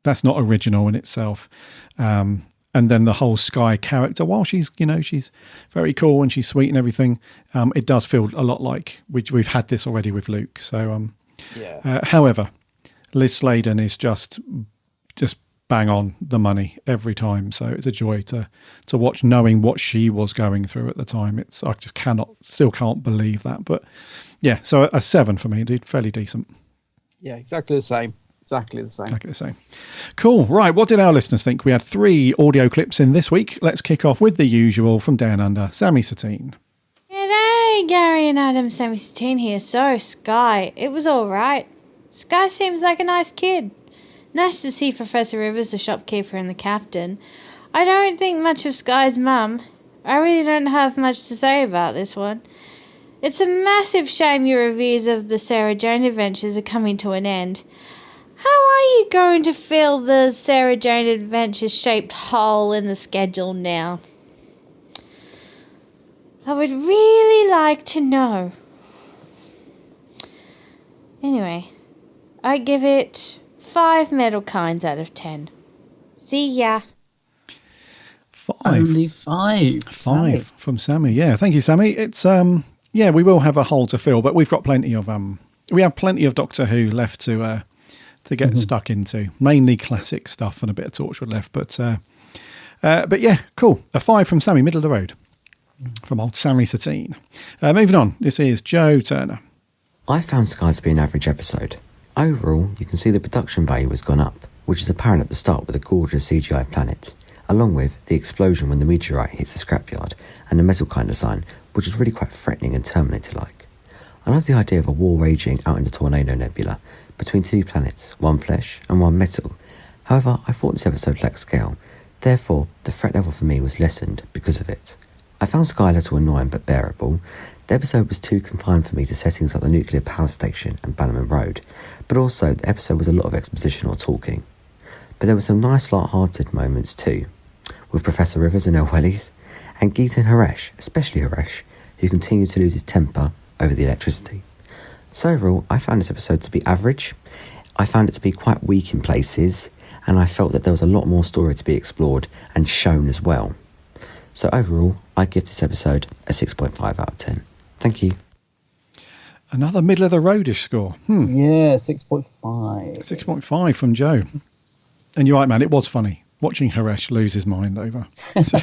that's not original in itself. And then the whole Sky character, while she's very cool and she's sweet and everything, it does feel a lot like we've had this already with Luke. So however, Liz Sladen is just bang on the money every time. So it's a joy to watch, knowing what she was going through at the time. I just still can't believe that. But yeah, so a 7 for me, indeed, fairly decent. Yeah, exactly the same. Cool. Right, what did our listeners think? We had 3 audio clips in this week. Let's kick off with the usual from Down Under, Sammy Satine. G'day, Gary and Adam, Sammy Satine here. So, Sky, it was alright. Sky seems like a nice kid. Nice to see Professor Rivers, the shopkeeper, and the captain. I don't think much of Sky's mum. I really don't have much to say about this one. It's a massive shame your reviews of the Sarah Jane Adventures are coming to an end. How are you going to fill the Sarah Jane Adventures shaped hole in the schedule now? I would really like to know. Anyway, I give it 5 metal kinds out of 10. See ya. 5. Only 5. 5 from Sammy. Yeah, thank you, Sammy. It's yeah, we will have a hole to fill, but we've got plenty of we have plenty of Doctor Who left to get stuck into. Mainly classic stuff and a bit of Torchwood left, but yeah, cool. A 5 from Sammy, middle of the road. From old Sammy Satine. Moving on, this is Joe Turner. I found Sky to be an average episode. Overall, you can see the production value has gone up, which is apparent at the start with a gorgeous CGI planet, along with the explosion when the meteorite hits the scrapyard and the metal kind design, which is really quite threatening and Terminator-like. I love the idea of a war raging out in the Tornado Nebula between 2 planets, one flesh and one metal. However, I thought this episode lacked scale, therefore the threat level for me was lessened because of it. I found Sky a little annoying but bearable. The episode was too confined for me to settings like the nuclear power station and Bannerman Road, but also the episode was a lot of exposition or talking. But there were some nice light-hearted moments too, with Professor Rivers and El Wellies, and Geeta and Haresh, especially Haresh, who continued to lose his temper over the electricity. So overall, I found this episode to be average. I found it to be quite weak in places, and I felt that there was a lot more story to be explored and shown as well. So overall, I give this episode a 6.5 out of 10. Thank you. Another middle of the roadish score. Yeah, 6.5. 6.5 from Joe. And you're right, man, it was funny. Watching Haresh lose his mind over. So,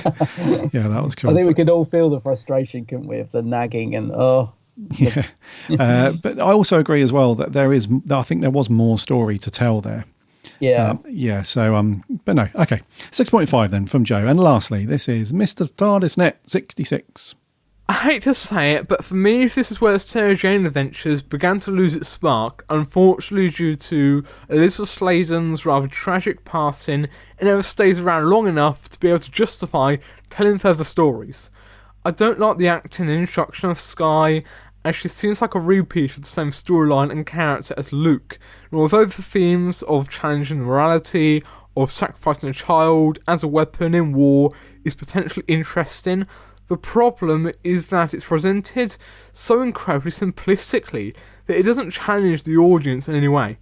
yeah, that was cool. I think we could all feel the frustration, couldn't we, of the nagging and Yeah. But I also agree as well that I think there was more story to tell there. Yeah. So, but no, okay. 6.5 then from Joe. And lastly, this is Mr. TARDISNet 66. I hate to say it, but for me, this is where the Sarah Jane Adventures began to lose its spark, unfortunately due to Elizabeth Sladen's rather tragic passing. It never stays around long enough to be able to justify telling further stories. I don't like the acting and introduction of Sky, as she seems like a repeat of the same storyline and character as Luke, and although the themes of challenging the morality, of sacrificing a child as a weapon in war is potentially interesting, the problem is that it's presented so incredibly simplistically that it doesn't challenge the audience in any way.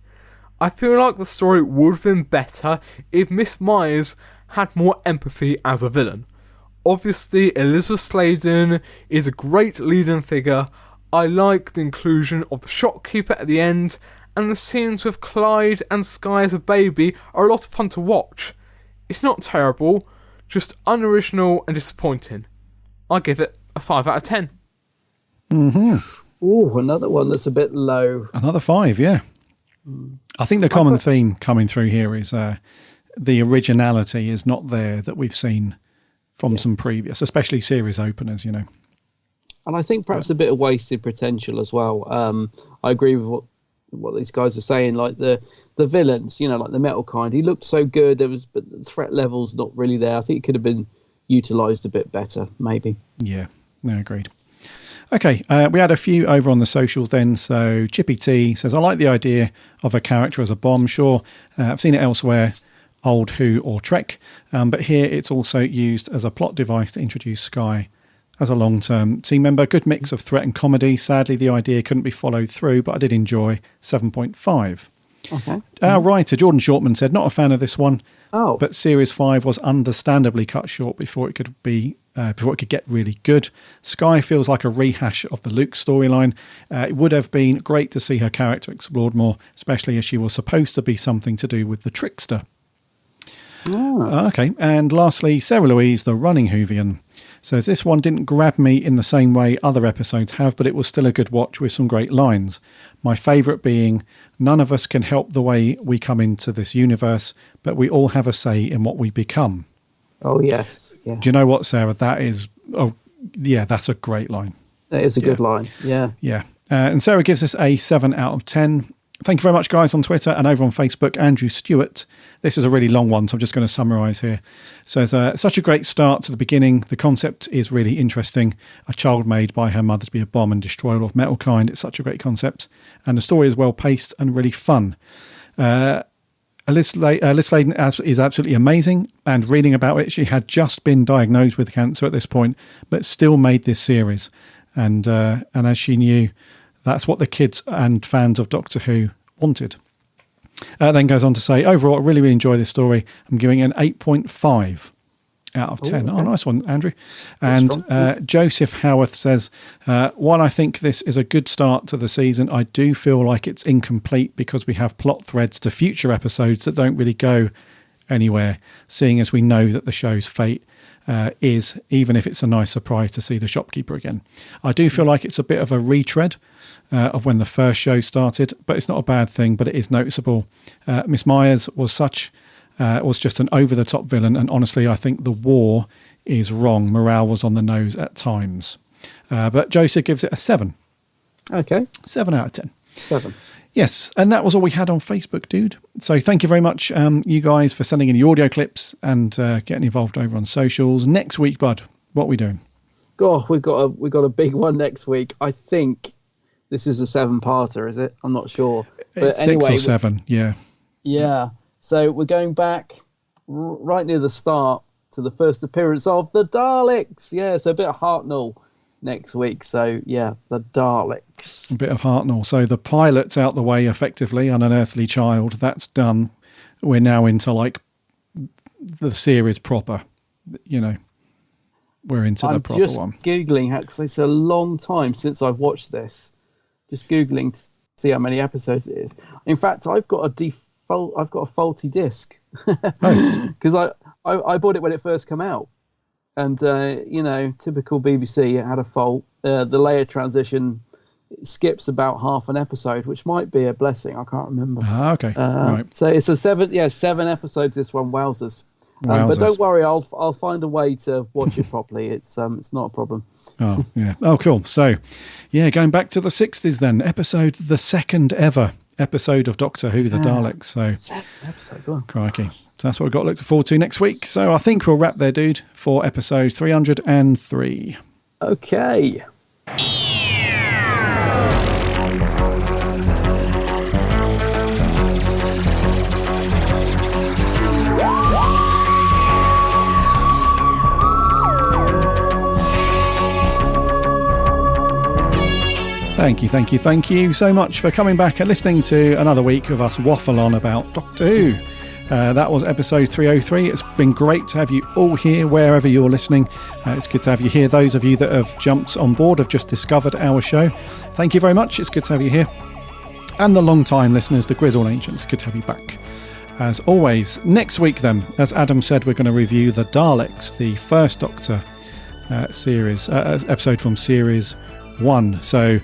I feel like the story would have been better if Miss Myers had more empathy as a villain. Obviously, Elizabeth Sladen is a great leading figure. I like the inclusion of the shopkeeper at the end, and the scenes with Clyde and Sky as a baby are a lot of fun to watch. It's not terrible, just unoriginal and disappointing. I give it a 5 out of 10. Oh, another one that's a bit low. Another 5, yeah. I think the common theme coming through here is the originality is not there that we've seen from some previous, especially series openers, you know. And I think perhaps a bit of wasted potential as well. I agree with what these guys are saying, like the villains, you know, like the metal kind. He looked so good, but the threat level's not really there. I think it could have been utilised a bit better, maybe. Yeah, no, agreed. Okay, we had a few over on the socials then. So Chippy T says, I like the idea of a character as a bomb. Sure, I've seen it elsewhere, old Who or Trek, but here it's also used as a plot device to introduce Sky as a long-term team member. Good mix of threat and comedy. Sadly, the idea couldn't be followed through, but I did enjoy 7.5. Okay. Our writer, Jordan Shortman, said, not a fan of this one, but Series 5 was understandably cut short before it could get really good. Sky feels like a rehash of the Luke storyline. It would have been great to see her character explored more, especially as she was supposed to be something to do with the Trickster. Okay, and lastly, Sarah Louise, the running Whovian, says this one didn't grab me in the same way other episodes have, but it was still a good watch with some great lines. My favourite being, none of us can help the way we come into this universe, but we all have a say in what we become. Oh, yes. Yeah. Do you know what, Sarah? That is, that's a great line. That is a good line, yeah. Yeah. And Sarah gives us a 7 out of 10. Thank you very much, guys, on Twitter and over on Facebook. Andrew Stewart. This is a really long one, so I'm just going to summarise here. Says, such a great start to the beginning. The concept is really interesting. A child made by her mother to be a bomb and destroyer of metal kind. It's such a great concept. And the story is well paced and really fun. Liz Sladen is absolutely amazing, and reading about it, she had just been diagnosed with cancer at this point, but still made this series. And as she knew, that's what the kids and fans of Doctor Who wanted. Then goes on to say, overall, I really, really enjoy this story. I'm giving it an 8.5 out of 10. Okay. Oh, nice one, Andrew. And Joseph Howarth says, while I think this is a good start to the season, I do feel like it's incomplete because we have plot threads to future episodes that don't really go anywhere, seeing as we know that the show's fate is, even if it's a nice surprise to see the shopkeeper again. I do feel like it's a bit of a retread of when the first show started, but it's not a bad thing, but it is noticeable. Miss Myers was just an over-the-top villain, and honestly, I think the war is wrong. Morale was on the nose at times. But Joseph gives it a 7. Okay. 7 out of 10. 7. Yes, and that was all we had on Facebook, dude. So thank you very much, you guys, for sending in your audio clips and getting involved over on socials. Next week, bud, what are we doing? God, we've got a big one next week. I think this is a 7-parter, is it? I'm not sure. But it's anyway, 6 or 7, yeah. Yeah. So we're going back right near the start to the first appearance of the Daleks. Yeah, so a bit of Hartnell next week. So, yeah, the Daleks. A bit of Hartnell. So the pilot's out the way, effectively, Unearthly Child. That's done. We're now into, like, the series proper. You know, we're into the proper one. I'm just Googling, because it's a long time since I've watched this. Just Googling to see how many episodes it is. In fact, I've got a faulty disc because I bought it when it first came out, and typical BBC, it had a fault. The layer transition skips about half an episode, which might be a blessing. I can't remember. Okay, right. So it's a 7 episodes. This one, wowzers. But don't worry, I'll find a way to watch it properly. It's not a problem. Oh yeah. Oh cool. So yeah, going back to the 60s then, the second ever episode of Doctor Who, the Daleks. So 7 episodes, well. Crikey. So that's what we've got to look forward to next week. So I think we'll wrap there, dude, for episode 303. Okay. Thank you so much for coming back and listening to another week of us waffle on about Doctor Who. That was episode 303. It's been great to have you all here wherever you're listening. It's good to have you here. Those of you that have jumped on board, have just discovered our show, thank you very much. It's good to have you here. And the long-time listeners, the Grizzled Ancients, good to have you back. As always, next week then, as Adam said, we're going to review the Daleks, the first Doctor series, episode from series 1. So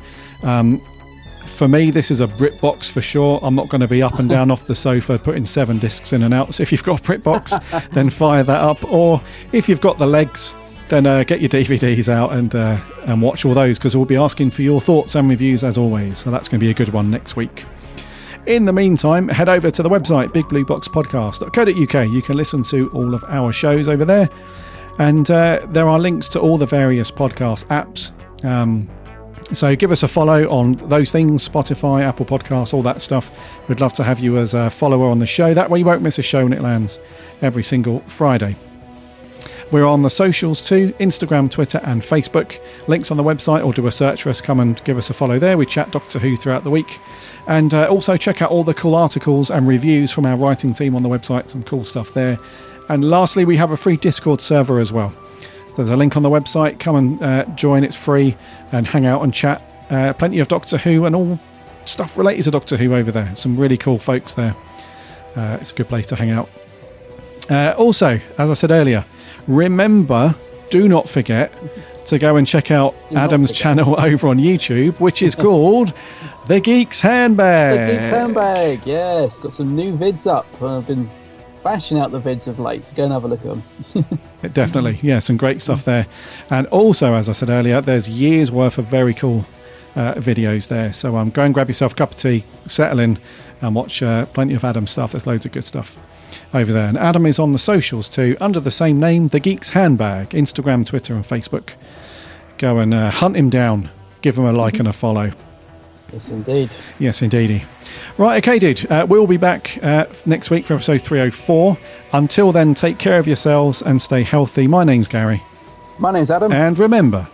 for me, this is a BritBox for sure. I'm not going to be up and down off the sofa putting 7 discs in and out. So if you've got a BritBox, then fire that up. Or if you've got the legs, then get your DVDs out and watch all those, because we'll be asking for your thoughts and reviews as always. So that's going to be a good one next week. In the meantime, head over to the website, bigblueboxpodcast.co.uk. You can listen to all of our shows over there. And there are links to all the various podcast apps. So give us a follow on those things, Spotify, Apple Podcasts, all that stuff. We'd love to have you as a follower on the show. That way you won't miss a show when it lands every single Friday. We're on the socials too, Instagram, Twitter and Facebook. Links on the website, or do a search for us. Come and give us a follow there. We chat Doctor Who throughout the week. And also check out all the cool articles and reviews from our writing team on the website. Some cool stuff there. And lastly, we have a free Discord server as well. There's a link on the website. Come and join. It's free, and hang out and chat. Plenty of Doctor Who and all stuff related to Doctor Who over there. Some really cool folks there. It's a good place to hang out. Also, as I said earlier, remember, do not forget to go and check out Adam's channel over on YouTube, which is called The Geek's Handbag. The Geek's Handbag, yes. Got some new vids up. I've been bashing out the vids of late, so go and have a look at them. Definitely, yeah, some great stuff there. And also, as I said earlier, there's years worth of very cool videos there. So go and grab yourself a cup of tea, settle in and watch plenty of Adam's stuff. There's loads of good stuff over there. And Adam is on the socials too, under the same name, The Geek's Handbag, Instagram, Twitter and Facebook. Go and hunt him down, give him a like and a follow. Yes, indeed. Yes, indeedy. Right, okay, dude. We'll be back next week for episode 304. Until then, take care of yourselves and stay healthy. My name's Gary. My name's Adam. And remember...